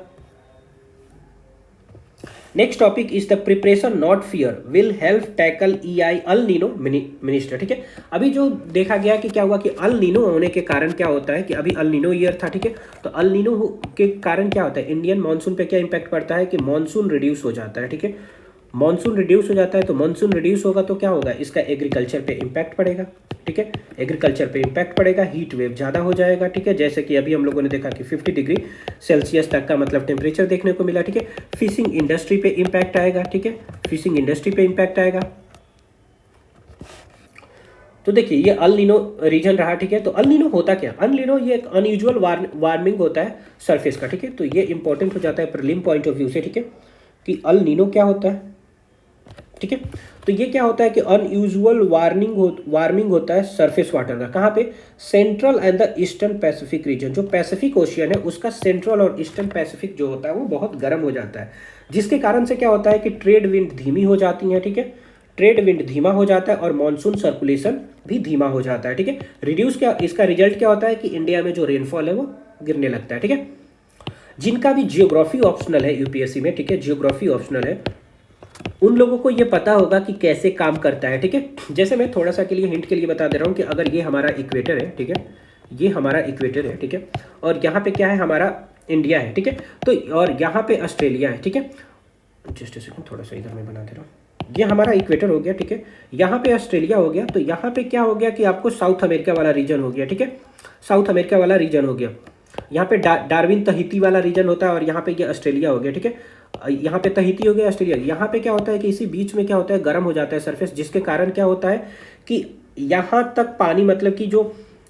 Next topic is the preparation not fear will help tackle EI El Nino minister, ठीक है। अभी जो देखा गया कि क्या हुआ कि अल नीनो होने के कारण क्या होता है कि अभी अल नीनो ईयर था, ठीक है, तो अल नीनो के कारण क्या होता है, इंडियन मानसून पे क्या इंपैक्ट पड़ता है कि मानसून रिड्यूस हो जाता है, ठीक है। मानसून रिड्यूस हो जाता है तो मानसून रिड्यूस होगा तो क्या होगा, इसका एग्रीकल्चर पे इम्पैक्ट पड़ेगा, ठीक है, एग्रीकल्चर पे इम्पैक्ट पड़ेगा, हीट वेव ज़्यादा हो जाएगा, ठीक है, जैसे कि अभी हम लोगों ने देखा कि 50 डिग्री सेल्सियस तक का मतलब टेम्परेचर देखने को मिला, ठीक है। फिशिंग इंडस्ट्री पे इम्पैक्ट आएगा, ठीक है, फिशिंग इंडस्ट्री पे इम्पैक्ट आएगा। तो देखिए ये अल नीनो रीजन रहा, ठीक है। तो अल नीनो होता क्या, अल नीनो ये एक अनयूजुअल वार्मिंग होता है सरफेस का, ठीक है। तो ये इंपॉर्टेंट हो जाता है प्रीलिम पॉइंट ऑफ व्यू से, ठीक है, कि अल नीनो क्या होता है, ठीक है। तो ये क्या होता है कि अनयूजुअल वार्मिंग होता है सरफेस वाटर का, कहाँ पे, central and the eastern Pacific region, जो पैसिफिक ओशियन है उसका सेंट्रल और ईस्टर्न पैसिफिक जो होता है वो बहुत गर्म हो जाता है, जिसके कारण से क्या होता है कि ट्रेड विंड धीमी हो जाती है, ठीक है, ट्रेड विंड धीमा हो जाता है और मॉनसून सर्कुलेशन भी धीमा हो जाता है, ठीक है। रिड्यूस क्या, इसका रिजल्ट क्या होता है कि इंडिया में जो रेनफॉल है वो गिरने लगता है, ठीक है। जिनका भी जियोग्राफी ऑप्शनल है यूपीएससी में, ठीक है, जियोग्राफी ऑप्शनल है, उन लोगों को ये पता होगा कि कैसे काम करता है, ठीक है। जैसे मैं थोड़ा सा के लिए हिंट के लिए बता दे रहा हूँ कि अगर ये हमारा इक्वेटर है, ठीक है, ये हमारा इक्वेटर है, ठीक है, और यहाँ पे क्या है, हमारा इंडिया है, ठीक है, तो और यहाँ पे ऑस्ट्रेलिया है, ठीक है। जस्ट सेकंड, थोड़ा सा इधर मैं बना दे रहा हूँ, ये हमारा इक्वेटर हो गया, ठीक है, यहाँ पे ऑस्ट्रेलिया हो गया, तो यहाँ पे क्या हो गया कि आपको साउथ अमेरिका वाला रीजन हो गया, ठीक है, साउथ अमेरिका वाला रीजन हो गया। यहाँ पे डार्विन तहीती वाला रीजन होता है और यहाँ पे ये ऑस्ट्रेलिया हो गया, ठीक है, यहाँ पे तहीती हो गया, ऑस्ट्रेलिया। यहाँ पे क्या होता है कि इसी बीच में क्या होता है, गर्म हो जाता है सरफेस, जिसके कारण क्या होता है कि यहाँ तक पानी मतलब कि जो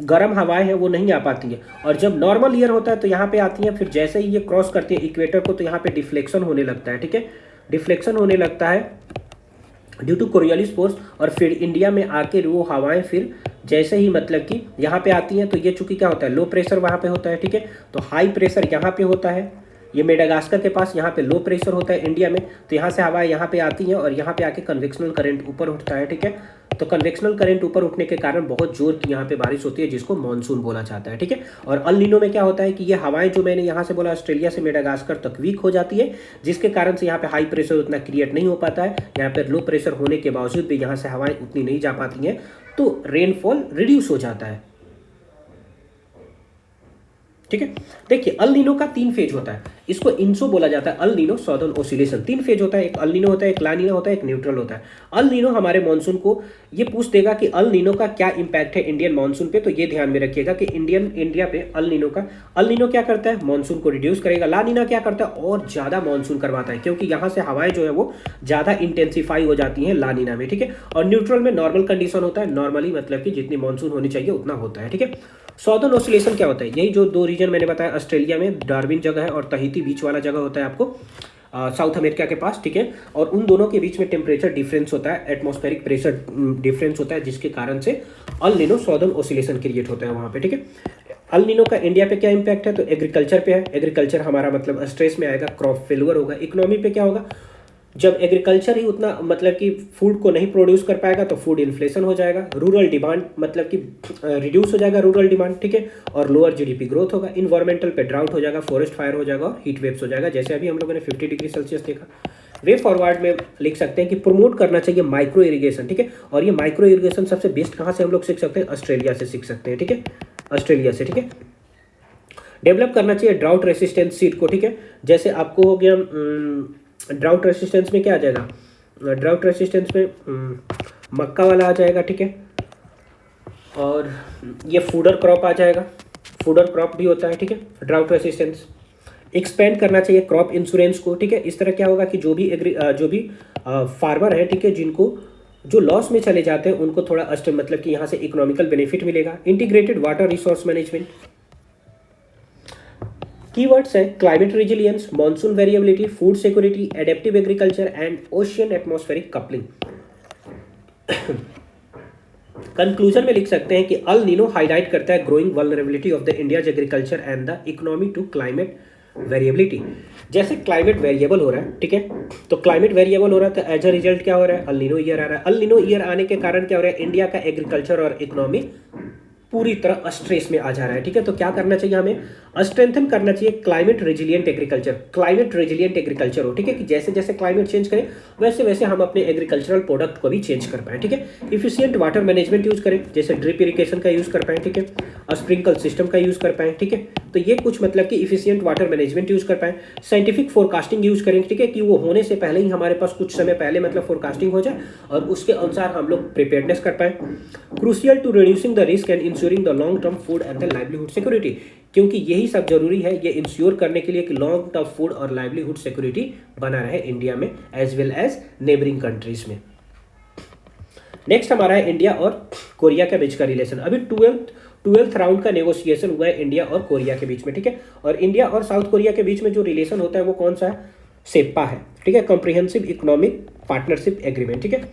गर्म हवाएं हैं वो नहीं आ पाती है, और जब नॉर्मल ईयर होता है तो यहाँ पे आती हैं, फिर जैसे ही ये क्रॉस करती है इक्वेटर को तो यहाँ पे डिफ्लेक्शन होने लगता है, ठीक है, डिफ्लेक्शन होने लगता है ड्यू टू कोरियोलिस फोर्स, और फिर इंडिया में आके वो हवाएं फिर जैसे ही मतलब कि यहाँ पे आती हैं तो ये चूंकि क्या होता है, लो प्रेशर वहाँ पे होता है, ठीक है, तो हाई प्रेशर यहाँ पे होता है, ये मेडागास्कर के पास यहाँ पे लो प्रेशर होता है इंडिया में, तो यहाँ से हवाएं यहाँ पे आती हैं और यहाँ पे आके कन्वेक्शनल करंट ऊपर उठता है, ठीक है। तो कन्वेक्शनल करंट ऊपर उठने के कारण बहुत जोर की यहाँ पे बारिश होती है, जिसको मानसून बोला जाता है, ठीक है। और अल नीनो में क्या होता है कि ये हवाएं जो मैंने यहाँ से बोला ऑस्ट्रेलिया से मेडागास्कर तक वीक हो जाती है, जिसके कारण से यहाँ पे हाई प्रेशर उतना क्रिएट नहीं हो पाता है, यहाँ पे लो प्रेशर होने के बावजूद भी यहाँ से हवाएं उतनी नहीं जा पाती हैं, तो रेनफॉल रिड्यूस हो जाता है, ठीक है। देखिए अल नीनो का 3 फेज होता है, इसको इंसो बोला जाता है, El Nino southern oscillation. 3 phase होता है, एक अल नीनो होता है, एक ला नीनो होता है, एक न्यूट्रल होता है। अल नीनो हमारे मानसून को ये पूछ देगा कि अल नीनो का क्या इंपैक्ट है इंडियन मानसून पे, तो ये ध्यान में रखिएगा कि इंडिया पे अल नीनो क्या करता है, मानसून को रिड्यूस करेगा। ला नीना क्या करता है, और ज़्यादा मानसून करवाता है, क्योंकि यहाँ से हवाएं जो है वो ज़्यादा इंटेंसिफाई हो जाती हैं ला नीना में, ठीक है। और न्यूट्रल में नॉर्मल कंडीशन होता है, नॉर्मली मतलब कि जितनी मानसून होनी चाहिए उतना होता है, ठीक है। सॉदर्न ऑसिलेशन क्या होता है, यही जो 2 रीजन मैंने बताया, ऑस्ट्रेलिया में डार्विन जगह है और तहीती बीच वाला जगह होता है आपको साउथ अमेरिका के पास, ठीक है। और उन दोनों के बीच में टेम्परेचर डिफरेंस होता है, एटमॉस्फेरिक प्रेशर डिफरेंस होता है, जिसके कारण से El Nino southern oscillation create होता है वहाँ पे, ठीक है। अल नीनो का इंडिया पे क्या इंपैक्ट है, तो एग्रीकल्चर पे है। एग्रीकल्चर हमारा मतलब स्ट्रेस में आएगा, क्रॉप फेल्यूर होगा। इकोनॉमी पे क्या होगा, जब एग्रीकल्चर ही उतना मतलब कि फूड को नहीं प्रोड्यूस कर पाएगा तो फूड इन्फ्लेशन हो जाएगा। रूरल डिमांड मतलब कि रिड्यूस हो जाएगा रूरल डिमांड, ठीक है। और लोअर जीडीपी ग्रोथ होगा। इन्वायरमेंटल पे ड्राउट हो जाएगा, फॉरेस्ट फायर हो जाएगा और हीट वेव्स हो जाएगा, जैसे अभी हम लोगों ने 50 डिग्री सेल्सियस देखा। वे फॉरवर्ड में लिख सकते हैं कि प्रमोट करना चाहिए माइक्रो इरिगेशन, ठीक है। और ये माइक्रो इरिगेशन सबसे बेस्ट कहाँ से हम लोग सीख सकते हैं, ऑस्ट्रेलिया से सीख सकते हैं, ठीक है, ऑस्ट्रेलिया से, ठीक है। डेवलप करना चाहिए ड्राउट रेसिस्टेंट सीड को, ठीक है। जैसे आपको हो गया ड्राउट रेसिस्टेंस में क्या आ जाएगा, ड्राउट रेसिस्टेंस में मक्का वाला आ जाएगा, ठीक है। और ये फूडर क्रॉप आ जाएगा, फूडर क्रॉप भी होता है, ठीक है, ड्राउट रेसिस्टेंस। एक्सपेंड करना चाहिए क्रॉप इंश्योरेंस को, ठीक है। इस तरह क्या होगा कि जो भी फार्मर है, ठीक है, जिनको जो लॉस में चले जाते हैं उनको थोड़ा मतलब कि यहाँ से इकोनॉमिकल बेनिफिट मिलेगा। Integrated water resource management, keywords है climate resilience, monsoon variability, food security, adaptive agriculture and ocean atmospheric coupling. Conclusion में लिख सकते हैं कि अल नीनो हाईलाइट करता है growing vulnerability of the India's agriculture and the economy to climate variability. जैसे climate variable हो रहा है, ठीक है, तो क्लाइमेट वेरिएबल हो रहा है तो एज अ रिजल्ट क्या हो रहा है, अल नीनो ईयर आ रहा है। अल नीनो ईयर आने के कारण क्या हो रहा है, इंडिया का एग्रीकल्चर और इकोनॉमी पूरी तरह स्ट्रेस में आ जा रहा है, ठीक है। तो क्या करना चाहिए हमें, स्ट्रेंथन करना चाहिए climate resilient agriculture, climate resilient agriculture हो, ठीक है, कि जैसे जैसे क्लाइमेट चेंज करें वैसे वैसे हम अपने एग्रीकल्चरल प्रोडक्ट को भी चेंज कर पाएं, ठीक है। इफिशिएंट वाटर मैनेजमेंट यूज करें, जैसे ड्रिप इरिगेशन का यूज कर पाएं, ठीक है, और स्प्रिंकल सिस्टम का यूज कर पाएं, ठीक है। तो ये कुछ मतलब कि इफिशिएंट वाटर मैनेजमेंट यूज कर पाएं। साइंटिफिक फोरकास्टिंग यूज करें, ठीक है, कि वो होने से पहले ही हमारे पास कुछ समय पहले मतलब फोरकास्टिंग हो जाए और उसके अनुसार हम लोग प्रिपेयर्डनेस कर पाएं। Crucial to reducing the risk and ensuring the long term food and the livelihood security, क्योंकि यही सब जरूरी है ये इंश्योर करने के लिए कि लॉन्ग टर्म फूड और लाइवलीहुड सिक्योरिटी बना रहे इंडिया में as well as neighbouring countries में। नेक्स्ट हमारा है इंडिया और कोरिया के बीच का रिलेशन। अभी ट्वेल्थ राउंड का नेगोशिएशन हुआ है इंडिया और कोरिया के बीच में, ठीक है। और इंडिया और साउथ कोरिया के बीच में जो रिलेशन होता है वो कौन सा है, सेप्पा है, ठीक है, कॉम्प्रिहेंसिव इकोनॉमिक पार्टनरशिप एग्रीमेंट, ठीक है।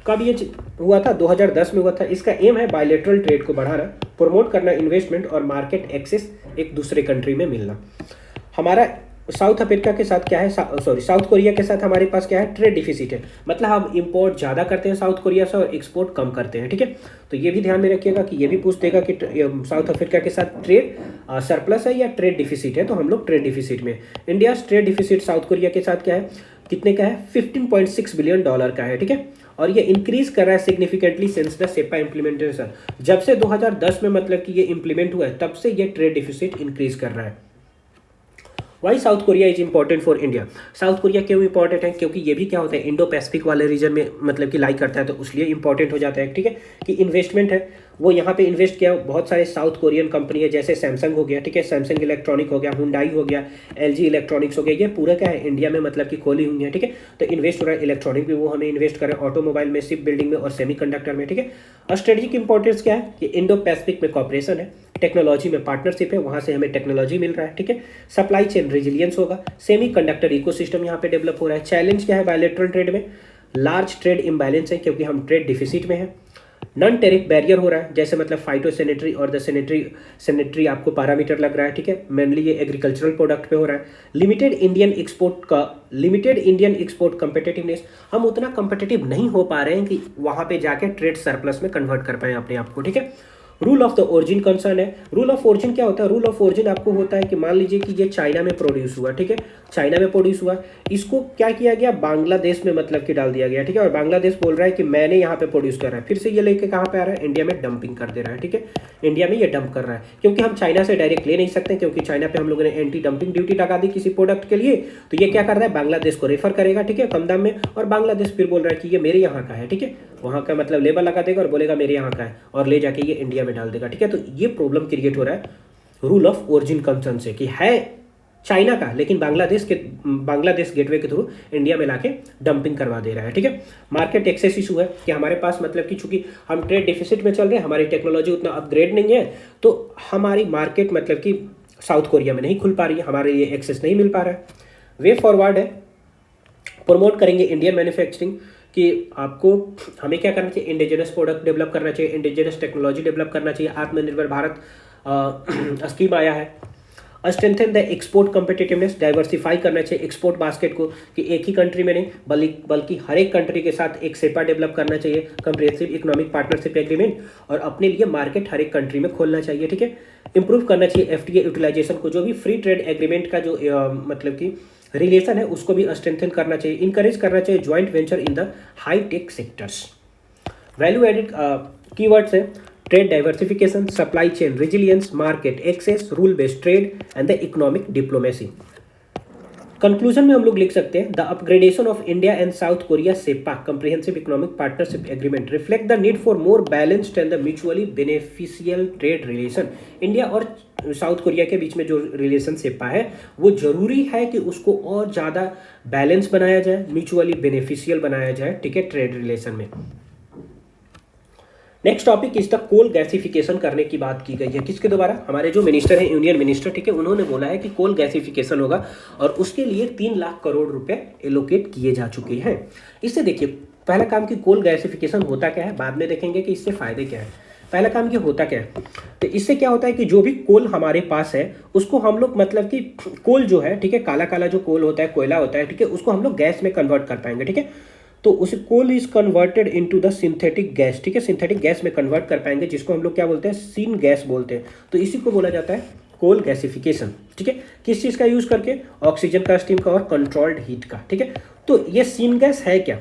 कब ये हुआ था, 2010 में हुआ था। इसका एम है बायलैटरल ट्रेड को बढ़ाना, प्रमोट करना इन्वेस्टमेंट और मार्केट एक्सेस एक दूसरे कंट्री में मिलना। हमारा साउथ अफ्रीका के साथ क्या है, साउथ कोरिया के साथ हमारे पास क्या है, ट्रेड डिफिसिट है, मतलब हम इंपोर्ट ज़्यादा करते हैं साउथ कोरिया से और एक्सपोर्ट कम करते हैं, ठीक है। तो ये भी ध्यान में रखिएगा कि ये भी पूछ देगा कि साउथ अफ्रीका के साथ ट्रेड सरप्लस है या ट्रेड डिफिसिट है, तो हम लोग ट्रेड डिफिसिट में। India trade deficit south Korea के साथ क्या है, कितने का है, $15.6 बिलियन का है, ठीक है। और ये इंक्रीज कर रहा है significantly since the CEPA implementation. जब से 2010 में मतलब कि ये इंप्लीमेंट हुआ है तब से ये ट्रेड डिफिसिट इंक्रीज कर रहा है। Why South Korea is important for India, South Korea क्यों इंपॉर्टेंट है, क्योंकि ये भी क्या होता है, इंडो पैसिफिक वाले रीजन में मतलब कि लाइक करता है, तो इसलिए इंपॉर्टेंट हो जाता है, ठीक है। कि इन्वेस्टमेंट है वो यहाँ पे इन्वेस्ट किया बहुत सारे साउथ कोरियन कंपनी है, जैसे सैमसंग हो गया, ठीक है, सैमसंग इलेक्ट्रॉनिक हो गया, हुंडई हो गया, LG इलेक्ट्रॉनिक्स हो गया, ये पूरा क्या है इंडिया में मतलब कि खोली हुई है, ठीक है। तो इन्वेस्ट हो रहा है, इलेक्ट्रॉनिक भी वो हमें इन्वेस्ट करें, ऑटोमोबाइल में, शिप बिल्डिंग में और सेमीकंडक्टर में, ठीक है। और स्ट्रेटेजिक इंपॉर्टेंस क्या है कि इंडो पैसिफिक में कॉपरेशन है, टेक्नोलॉजी में पार्टनरशिप है, वहाँ से हमें टेक्नोलॉजी मिल रहा है, ठीक है। सप्लाई चेन रेजिलियंस होगा, सेमी कंडक्टर इकोसिस्टम यहाँ पे डेवलप हो रहा है। चैलेंज क्या है बायलैटरल ट्रेड में, लार्ज ट्रेड इम्बैलेंस है क्योंकि हम ट्रेड डिफिसिट में है। नॉन टेरिफ बैरियर हो रहा है, जैसे मतलब फाइटो सैनिटरी और द सैनिटरी आपको पैरामीटर लग रहा है, ठीक है, मेनली ये एग्रीकल्चरल प्रोडक्ट पे हो रहा है। लिमिटेड इंडियन एक्सपोर्ट कम्पिटिटिवनेस, हम उतना कम्पिटिटिव नहीं हो पा रहे हैं कि वहाँ पे जाके ट्रेड सरप्लस में कन्वर्ट कर पाए अपने आप को, ठीक है। Rule of the origin concern है। रूल ऑफ ओरिजिन क्या होता है? रूल ऑफ ओरिजिन आपको होता है कि मान लीजिए कि ये चाइना में प्रोड्यूस हुआ, ठीक है, चाइना में प्रोड्यूस हुआ, इसको क्या किया गया, बांग्लादेश में मतलब कि डाल दिया गया, ठीक है, और बांग्लादेश बोल रहा है कि मैंने यहाँ पे प्रोड्यूस कर रहा है, फिर से ये लेके कहाँ पे आ रहा है, इंडिया में डंपिंग कर दे रहा है, ठीक है, इंडिया में ये डंप कर रहा है, क्योंकि हम चाइना से डायरेक्ट ले नहीं सकते, क्योंकि चाइना पे हम लोगों ने एंटी डंपिंग ड्यूटी लगा दी किसी प्रोडक्ट के लिए, तो ये क्या कर रहा है, बांग्लादेश को रेफर करेगा, ठीक है, कम दाम में, और बांग्लादेश फिर बोल रहा है कि ये मेरे यहाँ का है, ठीक है, वहाँ का मतलब लेबल लगा देगा और बोलेगा मेरे यहाँ का है, और ले जाके ये इंडिया में डाल देगा, ठीक है। तो ये प्रॉब्लम क्रिएट हो रहा है रूल ऑफ ओरिजिन कंसर्न से, कि है चाइना का लेकिन बांग्लादेश गेटवे के थ्रू इंडिया में लाके डंपिंग करवा दे रहा है, ठीक है। मार्केट एक्सेस इशू है कि हमारे पास मतलब कि चूंकि हम ट्रेड डिफिसिट में चल रहे हैं, हमारी टेक्नोलॉजी उतना अपग्रेड नहीं है, तो हमारी मार्केट मतलब कि साउथ कोरिया में नहीं खुल पा रही है, हमारे लिए एक्सेस नहीं मिल पा रहा है। वे फॉरवर्ड है, प्रमोट करेंगे इंडियन मैन्युफैक्चरिंग, कि आपको हमें क्या करना चाहिए, इंडिजिनस प्रोडक्ट डेवलप करना चाहिए, इंडिजिनस टेक्नोलॉजी डेवलप करना चाहिए, आत्मनिर्भर भारत स्कीम आया है। Strengthen the export competitiveness, diversify करना चाहिए एक्सपोर्ट बास्केट को, कि एक ही कंट्री में नहीं बल्कि हर एक कंट्री के साथ एक सेपा डेवलप करना चाहिए, कम्प्रिहेंसिव इकोनॉमिक पार्टनरशिप एग्रीमेंट, और अपने लिए मार्केट हर एक कंट्री में खोलना चाहिए, ठीक है। इंप्रूव करना चाहिए एफटीए यूटिलाइजेशन को, जो भी फ्री ट्रेड एग्रीमेंट का जो मतलब कि रिलेशन है उसको भी स्ट्रेंथन करना चाहिए। इंकरेज करना चाहिए joint venture in the high tech sectors. Value added keywords है trade diversification, supply chain resilience, market access, rule based trade and the economic diplomacy. Conclusion में हम लोग लिख सकते हैं the upgradation of India and South Korea CEPA comprehensive economic partnership agreement reflect the need for more balanced and the mutually beneficial trade relation. India और South Korea के बीच में जो रिलेशन सेपा है वो जरूरी है कि उसको और ज़्यादा बैलेंस बनाया जाए, म्यूचुअली बेनिफिशियल बनाया जाए, ठीक है, ट्रेड रिलेशन में। नेक्स्ट टॉपिक इस द कोल गैसिफिकेशन करने की बात की गई है, किसके द्वारा, हमारे जो मिनिस्टर हैं यूनियन मिनिस्टर, ठीक है, उन्होंने बोला है कि कोल गैसिफिकेशन होगा और उसके लिए 3 लाख करोड़ रुपए एलोकेट किए जा चुके हैं। इससे देखिए पहला काम कि कोल गैसिफिकेशन होता क्या है, बाद में देखेंगे कि इससे फायदे क्या है। पहला काम ये होता क्या है, तो इससे क्या होता है कि जो भी कोल हमारे पास है उसको हम लोग मतलब कि कोल जो है, ठीक है, काला काला जो कोल होता है, कोयला होता है, ठीक है, उसको हम लोग गैस में कन्वर्ट कर पाएंगे, ठीक है। तो उस coal is converted into the synthetic gas, ठीक है, सिंथेटिक गैस में कन्वर्ट कर पाएंगे, जिसको हम लोग क्या बोलते हैं, सीन गैस बोलते हैं। तो इसी को बोला जाता है कोल गैसिफिकेशन, ठीक है। किस चीज़ का यूज़ करके, ऑक्सीजन का, स्टीम का और कंट्रोल्ड हीट का, ठीक है। तो ये सीन गैस है क्या,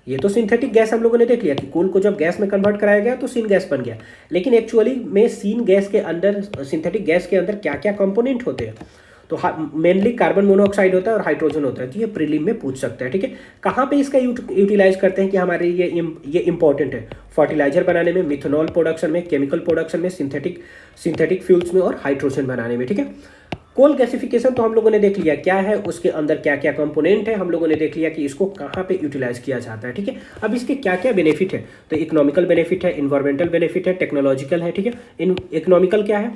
ये तो सिंथेटिक गैस हम लोगों ने देख लिया कि कोल को जब गैस में कन्वर्ट कराया गया तो सीन गैस बन गया, लेकिन एक्चुअली में सीन गैस के अंदर, सिंथेटिक गैस के अंदर क्या क्या कंपोनेंट होते हैं, तो मेनली कार्बन मोनोऑक्साइड होता है और हाइड्रोजन होता है। तो ये प्रीलिम में पूछ सकता है, ठीक है। कहाँ पे इसका यूटिलाइज करते हैं कि हमारे ये इंपॉर्टेंट है, फर्टिलाइजर बनाने में, मिथेनॉल प्रोडक्शन में, केमिकल प्रोडक्शन में, सिंथेटिक फ्यूल्स में और हाइड्रोजन बनाने में, ठीक है। कोल गैसिफिकेशन तो हम लोगों ने देख लिया क्या है, उसके अंदर क्या क्या कंपोनेंट है, हम लोगों ने देख लिया कि इसको कहाँ पे यूटिलाइज किया जाता है, ठीक है। अब इसके क्या क्या बेनिफिट है, तो इकोनॉमिकल बेनिफिट है, इन्वायरमेंटल बेनिफिट है, टेक्नोलॉजिकल है, ठीक है। इकोनॉमिकल क्या है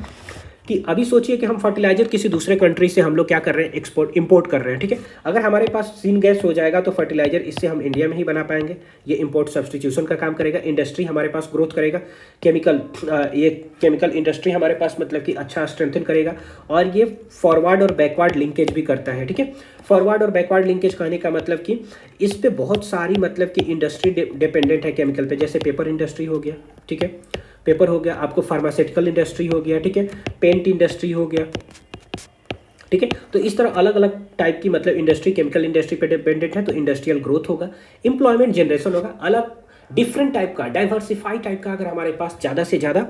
कि अभी सोचिए कि हम फर्टिलाइजर किसी दूसरे कंट्री से हम लोग क्या कर रहे हैं, इंपोर्ट कर रहे हैं, ठीक है। अगर हमारे पास सीन गैस हो जाएगा तो फर्टिलाइजर इससे हम इंडिया में ही बना पाएंगे, ये इंपोर्ट सब्सटीट्यूशन का काम करेगा, इंडस्ट्री हमारे पास ग्रोथ करेगा, ये केमिकल इंडस्ट्री हमारे पास मतलब कि अच्छा स्ट्रेंथन करेगा, और ये फॉरवर्ड और बैकवर्ड लिंकेज भी करता है, ठीक है। फॉरवर्ड और बैकवर्ड लिंकेज कहने का मतलब कि इस पे बहुत सारी मतलब कि इंडस्ट्री डिपेंडेंट है केमिकल पे, जैसे पेपर इंडस्ट्री हो गया, ठीक है, पेपर हो गया, आपको फार्मास्यूटिकल इंडस्ट्री हो गया, ठीक है, पेंट इंडस्ट्री हो गया, ठीक है। तो इस तरह अलग अलग टाइप की मतलब इंडस्ट्री केमिकल इंडस्ट्री पे डिपेंडेंट है, तो इंडस्ट्रियल ग्रोथ होगा, एम्प्लॉयमेंट जनरेशन होगा, अलग डिफरेंट टाइप का, डाइवर्सिफाई टाइप का अगर हमारे पास ज़्यादा से ज़्यादा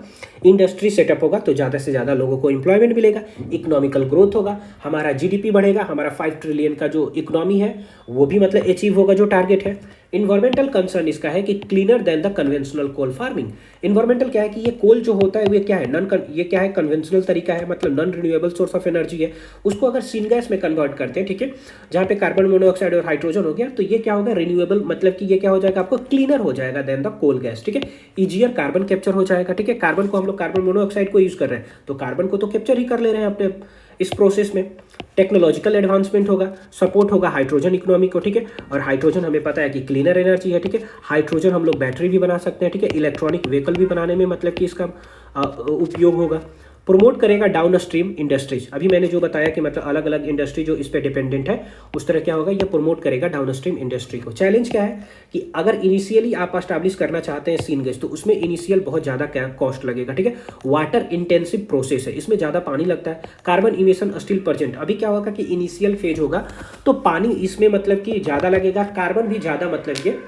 इंडस्ट्री सेटअप होगा तो ज़्यादा से ज़्यादा लोगों को एम्प्लॉयमेंट मिलेगा, इकोनॉमिकल ग्रोथ होगा, हमारा जीडीपी बढ़ेगा, हमारा 5 ट्रिलियन का जो इकोनॉमी है वो भी मतलब अचीव होगा जो टारगेट है। इन्वायरमेंटल कंसर्न इसका है कि cleaner than the conventional coal farming. Environmental क्या है कि ये कोल जो होता है वो क्या है, ये क्या है, कन्वेंशनल तरीका है, मतलब non renewable source of energy है, उसको अगर सीन गैस में कन्वर्ट करते हैं, ठीक है, जहाँ पे कार्बन मोनोऑक्साइड और हाइड्रोजन हो गया, तो ये क्या होगा, रिन्यूएबल, मतलब कि ये क्या हो जाएगा, आपको क्लीनर हो जाएगा देन द कोल गैस, ठीक है। ईजियर कार्बन कैप्चर हो जाएगा, ठीक है, कार्बन को हम लोग कार्बन मोनोऑक्साइड को यूज कर रहे हैं तो कार्बन को तो कैप्चर ही कर ले रहे हैं अपने इस प्रोसेस में। टेक्नोलॉजिकल एडवांसमेंट होगा, सपोर्ट होगा हाइड्रोजन इकोनॉमी को, ठीक है, और हाइड्रोजन हमें पता है कि क्लीनर एनर्जी है, ठीक है। हाइड्रोजन हम लोग बैटरी भी बना सकते हैं, ठीक है, इलेक्ट्रॉनिक व्हीकल भी बनाने में मतलब कि इसका उपयोग होगा। प्रमोट करेगा डाउन स्ट्रीम इंडस्ट्रीज। अभी मैंने जो बताया कि मतलब अलग अलग इंडस्ट्री जो इस पर डिपेंडेंट है, उस तरह क्या होगा, ये प्रमोट करेगा डाउन स्ट्रीम इंडस्ट्री को। चैलेंज क्या है कि अगर इनिशियली आप एस्टैब्लिश करना चाहते हैं सीनगेज, तो उसमें इनिशियल बहुत ज़्यादा क्या कॉस्ट लगेगा, ठीक है। वाटर इंटेंसिव प्रोसेस है, इसमें ज़्यादा पानी लगता है। कार्बन इमिशन स्टिल प्रेजेंट, अभी क्या होगा कि इनिशियल फेज होगा तो पानी इसमें मतलब कि ज़्यादा लगेगा, कार्बन भी ज़्यादा मतलब ये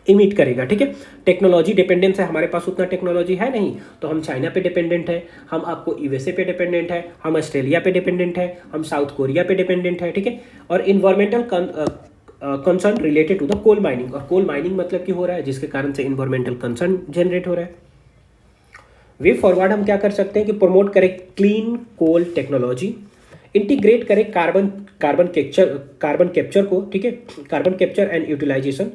इमिट करेगा, ठीक है। टेक्नोलॉजी डिपेंडेंस है, हमारे पास उतना टेक्नोलॉजी है नहीं, तो हम चाइना पे डिपेंडेंट है, हम आपको यूएसए पे डिपेंडेंट है, हम ऑस्ट्रेलिया पे डिपेंडेंट है, हम साउथ कोरिया पे डिपेंडेंट है, ठीक है। और environmental concern related to the coal mining, और कोल माइनिंग मतलब कि हो रहा है जिसके कारण से इन्वायरमेंटल कंसर्न जनरेट हो रहा है। वे फॉरवर्ड हम क्या कर सकते हैं कि प्रमोट करें क्लीन कोल टेक्नोलॉजी, इंटीग्रेट करें कार्बन कैप्चर को, ठीक है, carbon capture and utilisation,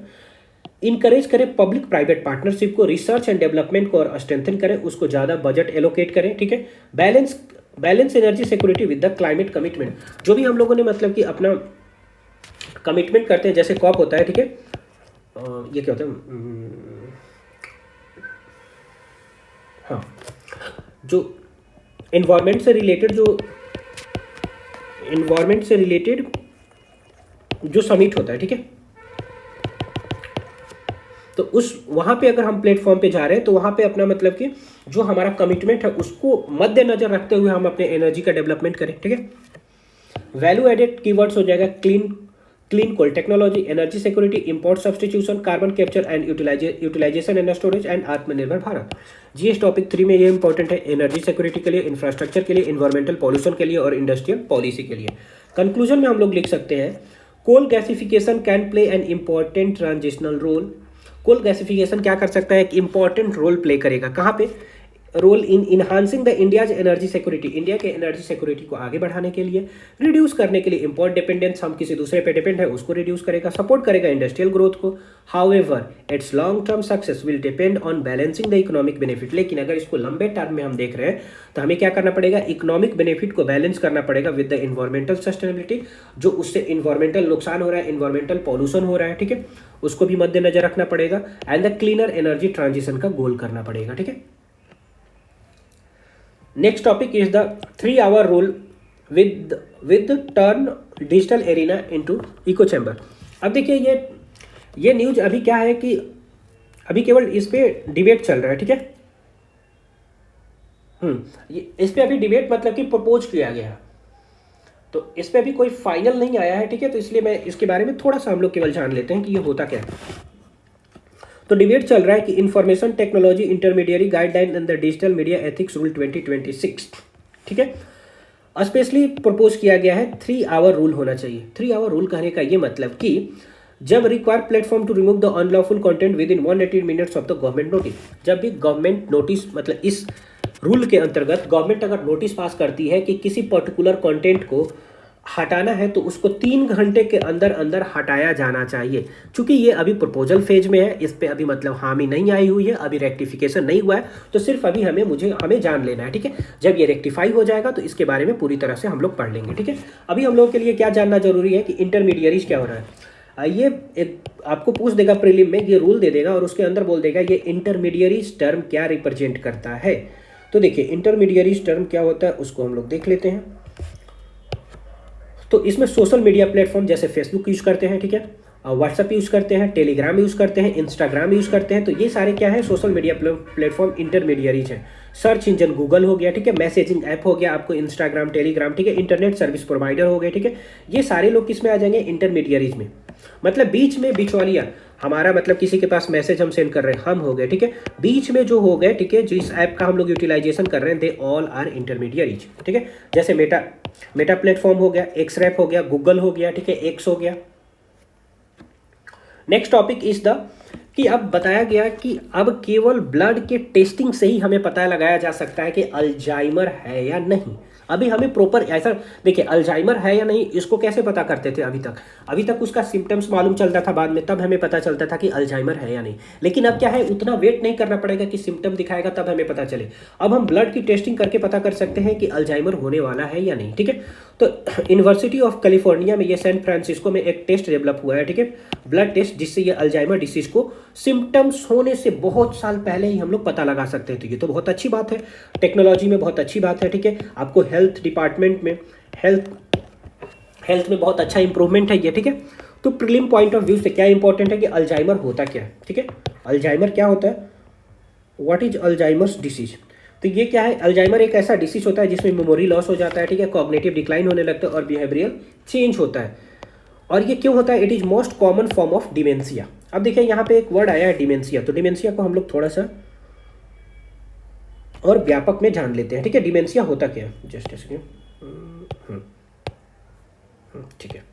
encourage करें पब्लिक प्राइवेट पार्टनरशिप को, रिसर्च एंड डेवलपमेंट को और स्ट्रेंथन करें, उसको ज़्यादा बजट एलोकेट करें, ठीक है। Balance energy security with the climate commitment, जो भी हम लोगों ने मतलब कि अपना कमिटमेंट करते हैं, जैसे कॉप होता है, ठीक है, ये क्या होता है, हाँ, जो इन्वायरमेंट से रिलेटेड जो समिट होता है, ठीक है, तो उस वहाँ पे अगर हम प्लेटफॉर्म पे जा रहे हैं तो वहाँ पे अपना मतलब कि जो हमारा कमिटमेंट है उसको मद्देनजर रखते हुए हम अपने एनर्जी का डेवलपमेंट करें, ठीक है। वैल्यू एडेड कीवर्ड्स हो जाएगा clean coal technology, energy security, import substitution, carbon capture and utilisation and storage and Atmanirbhar Bharat. GS topic 3 में ये इंपॉर्टेंट है, एनर्जी सिक्योरिटी के लिए, इंफ्रास्ट्रक्चर के लिए, इन्वायरमेंटल पॉल्यूशन के लिए और इंडस्ट्रियल पॉलिसी के लिए। कंक्लूजन में हम लोग लिख सकते हैं, coal gasification can play an important transitional role. Coal gasification क्या कर सकता है, एक इंपॉर्टेंट रोल प्ले करेगा, कहाँ पे, role in enhancing the India's energy security, India के एनर्जी सिक्योरिटी को आगे बढ़ाने के लिए, रिड्यूस करने के लिए इंपोर्ट डिपेंडेंस, हम किसी दूसरे पे डिपेंड है उसको रिड्यूस करेगा, सपोर्ट करेगा इंडस्ट्रियल ग्रोथ को। However it's long term success will depend on balancing the economic benefit, लेकिन अगर इसको लंबे टर्म में हम देख रहे हैं तो हमें क्या करना पड़ेगा, इकोनॉमिक बेनिफिट को बैलेंस करना पड़ेगा विद द इन्वायरमेंटल सस्टेनेबिलिटी, जो उससे इन्वायरमेंटल नुकसान हो रहा है, इन्वायरमेंटल पॉल्यूशन हो रहा है, ठीक है, उसको भी मद्देनजर रखना पड़ेगा, and the cleaner energy transition का गोल करना पड़ेगा, ठीक है। Next topic is the 3 hour rule with turn digital arena into echo chamber. अब देखिए ये न्यूज अभी क्या है कि अभी केवल इस पे डिबेट चल रहा है, ठीक है। इस पे अभी डिबेट मतलब कि प्रपोज किया गया है, तो इस पे अभी कोई फाइनल नहीं आया है, ठीक है, तो इसलिए मैं इसके बारे में थोड़ा सा हम लोग केवल जान लेते हैं कि ये होता क्या है। तो डिबेट चल रहा है कि information technology intermediary guideline and the digital media ethics rule 2026, ठीक है, स्पेशली प्रपोज किया गया है 3 hour रूल होना चाहिए। 3 hour रूल कहने का ये मतलब कि जब require platform to remove the unlawful content within 180 minutes of the government notice, जब भी गवर्नमेंट नोटिस मतलब इस रूल के अंतर्गत गवर्नमेंट अगर नोटिस पास करती है कि किसी पर्टिकुलर कंटेंट को हटाना है तो उसको 3 घंटे के अंदर अंदर हटाया जाना चाहिए। चूंकि ये अभी प्रपोजल फेज में है, इस पे अभी मतलब हामी नहीं आई हुई है, अभी रेक्टिफिकेशन नहीं हुआ है, तो सिर्फ अभी हमें जान लेना है, ठीक है। जब ये रेक्टिफाई हो जाएगा तो इसके बारे में पूरी तरह से हम लोग पढ़ लेंगे, ठीक है। अभी हम लोग के लिए क्या जानना जरूरी है कि इंटरमीडियरीज क्या हो रहा है। ये एक आपको पूछ देगा प्रीलिम में, ये रूल दे देगा और उसके अंदर बोल देगा ये इंटरमीडियरीज टर्म क्या रिप्रेजेंट करता है। तो देखिए इंटरमीडियरीज टर्म क्या होता है उसको हम लोग देख लेते हैं। तो इसमें सोशल मीडिया प्लेटफॉर्म जैसे फेसबुक यूज करते हैं, ठीक है, व्हाट्सएप यूज करते हैं, टेलीग्राम यूज करते हैं, इंस्टाग्राम यूज करते हैं, तो ये सारे क्या है, सोशल मीडिया प्लेटफॉर्म इंटरमीडियरीज है। सर्च इंजन गूगल हो गया, ठीक है, मैसेजिंग ऐप हो गया आपको इंस्टाग्राम, टेलीग्राम, ठीक है, इंटरनेट सर्विस प्रोवाइडर हो गए, ठीक है, ये सारे लोग किस में आ जाएंगे, इंटरमीडियरीज में। मतलब बीच में बिचौलिया, हमारा मतलब किसी के पास मैसेज हम सेंड कर रहे हैं, हम हो गए, ठीक है, बीच में जो हो गए, ठीक है, जिस ऐप का हम लोग यूटिलाइजेशन कर रहे हैं, दे ऑल आर इंटरमीडियरीज, ठीक है। जैसे मेटा प्लेटफॉर्म हो गया, एक्सरैप हो गया, गूगल हो गया, ठीक है, एक्स हो गया। नेक्स्ट टॉपिक इज द कि अब बताया गया कि अब केवल ब्लड के टेस्टिंग से ही हमें पता लगाया जा सकता है कि अल्जाइमर है या नहीं। अभी हमें प्रॉपर ऐसा देखिए अल्जाइमर है या नहीं इसको कैसे पता करते थे अभी तक उसका सिम्टम्स मालूम चलता था, बाद में तब हमें पता चलता था कि अल्जाइमर है या नहीं। लेकिन अब क्या है, उतना वेट नहीं करना पड़ेगा कि सिम्टम दिखाएगा तब हमें पता चले। अब हम ब्लड की टेस्टिंग करके पता कर सकते हैं कि अल्जाइमर होने वाला है या नहीं, ठीक है। तो यूनिवर्सिटी ऑफ कैलिफोर्निया में ये सैन फ्रांसिस्को में एक टेस्ट डेवलप हुआ है, ठीक है, ब्लड टेस्ट, जिससे ये अल्जाइमर डिसीज को सिम्टम्स होने से बहुत साल पहले ही हम लोग पता लगा सकते हैं। तो ये तो बहुत अच्छी बात है, टेक्नोलॉजी में बहुत अच्छी बात है, ठीक है। आपको हेल्थ डिपार्टमेंट में हेल्थ में बहुत अच्छा इंप्रूवमेंट है ये, ठीक है। तो प्रीलिम पॉइंट ऑफ व्यू से क्या इंपॉर्टेंट है कि अल्जाइमर होता क्या है, ठीक है। अल्जाइमर क्या होता है, व्हाट इज अल्जाइमर्स डिसीज। तो ये क्या है, अल्जाइमर एक ऐसा डिसीज होता है जिसमें मेमोरी लॉस हो जाता है, ठीक है, कॉग्निटिव डिक्लाइन होने लगता है और बिहेवियरल चेंज होता है। और ये क्यों होता है, it is most common form of dementia. अब देखिए यहाँ पे एक वर्ड आया है डिमेंशिया, तो डिमेंशिया को हम लोग थोड़ा सा और व्यापक में जान लेते हैं, ठीक है। डिमेंशिया होता क्या है, जस्ट a second। ठीक है,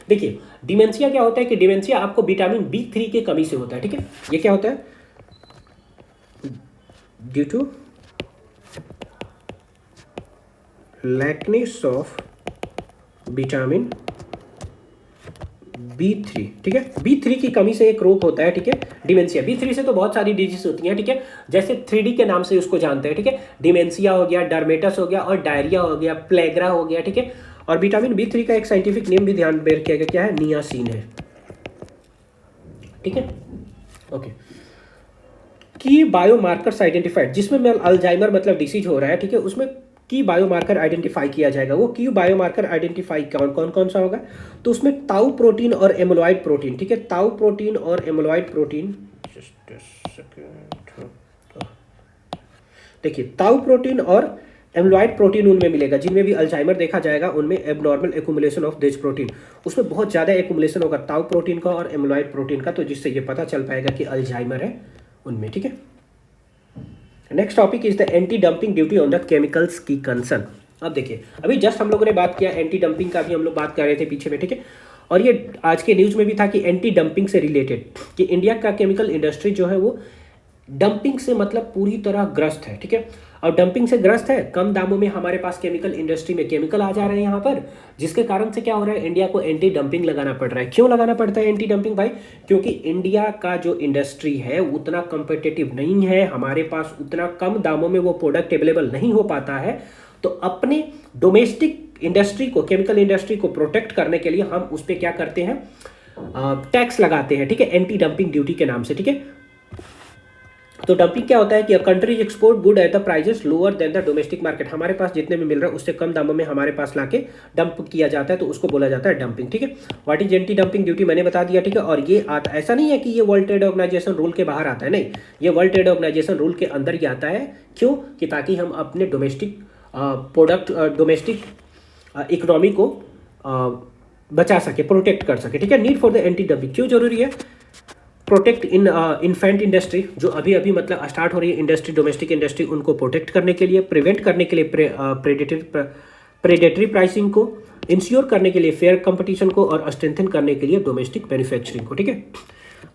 देखिए डिमेंशिया क्या होता है कि डिमेंशिया आपको विटामिन B3 की कमी से होता है, ठीक है। ये क्या होता है, due to lackness of vitamin B3, ठीक है। B3 की कमी से एक रोग होता है, ठीक है, डिमेंशिया। B3 से तो बहुत सारी डिजीज होती हैं, ठीक है, जैसे 3D के नाम से उसको जानते हैं, ठीक है। डिमेंशिया हो गया, डर्मेटस हो गया और डायरिया हो गया, प्लेग्रा हो गया, ठीक है। और विटामिन B3 का एक साइंटिफिक नेम भी ध्यान में रखिएगा, क्या है, नियासिन है, ठीक है। ओके, की बायोमार्कर्स आइडेंटिफाइड, जिसमें अल्जाइमर मतलब डिसीज हो रहा है, ठीक है, उसमें की बायोमार्कर आइडेंटिफाई किया जाएगा। वो की बायोमार्कर आइडेंटिफाई कौन सा होगा, तो उसमें ताऊ प्रोटीन और एमिलॉइड प्रोटीन, ठीक है, ताऊ प्रोटीन और एमिलॉइड प्रोटीन। देखिए ताऊ प्रोटीन और एमिलॉइड प्रोटीन उनमें मिलेगा जिनमें भी अल्जाइमर देखा जाएगा, उनमें abnormal accumulation of this protein, उसमें बहुत ज़्यादा एक्यूमुलेशन होगा ताऊ प्रोटीन का और एमिलॉइड प्रोटीन का, तो जिससे ये पता चल पाएगा कि अल्जाइमर है उनमें, ठीक है। Next topic is the anti dumping duty on the chemicals की कंसर्न। अब देखिए अभी जस्ट हम लोगों ने बात किया एंटी डंपिंग का, भी हम लोग बात कर रहे थे पीछे में, ठीक है। और ये आज के न्यूज़ में भी था कि एंटी डंपिंग से रिलेटेड कि इंडिया का केमिकल इंडस्ट्री जो है वो डंपिंग से मतलब पूरी तरह ग्रस्त है, ठीक है। और डंपिंग से ग्रस्त है, कम दामों में हमारे पास केमिकल इंडस्ट्री में केमिकल आ जा रहे हैं यहाँ पर, जिसके कारण से क्या हो रहा है, इंडिया को एंटी डंपिंग लगाना पड़ रहा है। क्यों लगाना पड़ता है एंटी डंपिंग भाई, क्योंकि इंडिया का जो इंडस्ट्री है उतना कंपिटिटिव नहीं है, हमारे पास उतना कम दामों में वो प्रोडक्ट अवेलेबल नहीं हो पाता है। तो अपने डोमेस्टिक इंडस्ट्री को, केमिकल इंडस्ट्री को प्रोटेक्ट करने के लिए हम उस पर क्या करते हैं, टैक्स लगाते हैं, ठीक है, एंटी डंपिंग ड्यूटी के नाम से, ठीक है। तो डंपिंग क्या होता है कि countries export good at the prices lower than the domestic market, हमारे पास जितने में मिल रहा है उससे कम दामों में हमारे पास लाके डंप किया जाता है, तो उसको बोला जाता है डंपिंग, ठीक है। What is anti dumping duty मैंने बता दिया, ठीक है। और ये आता, ऐसा नहीं है कि ये वर्ल्ड ट्रेड ऑर्गेनाइजेशन रूल के बाहर आता है, नहीं, ये वर्ल्ड ट्रेड ऑर्गेनाइजेशन रूल के अंदर ही आता है। क्यों, कि ताकि हम अपने डोमेस्टिक प्रोडक्ट, डोमेस्टिक इकोनॉमी को बचा सके, प्रोटेक्ट कर सके, ठीक है। Need for the anti dumping क्यों जरूरी है, प्रोटेक्ट इन इन्फेंट इंडस्ट्री, जो अभी अभी मतलब स्टार्ट हो रही है इंडस्ट्री, डोमेस्टिक इंडस्ट्री, उनको प्रोटेक्ट करने के लिए, प्रिवेंट करने के लिए प्रेडेटरी प्राइसिंग को, इंश्योर करने के लिए फेयर कंपटीशन को, और स्ट्रेंथन करने के लिए डोमेस्टिक मैन्युफैक्चरिंग को, ठीक है।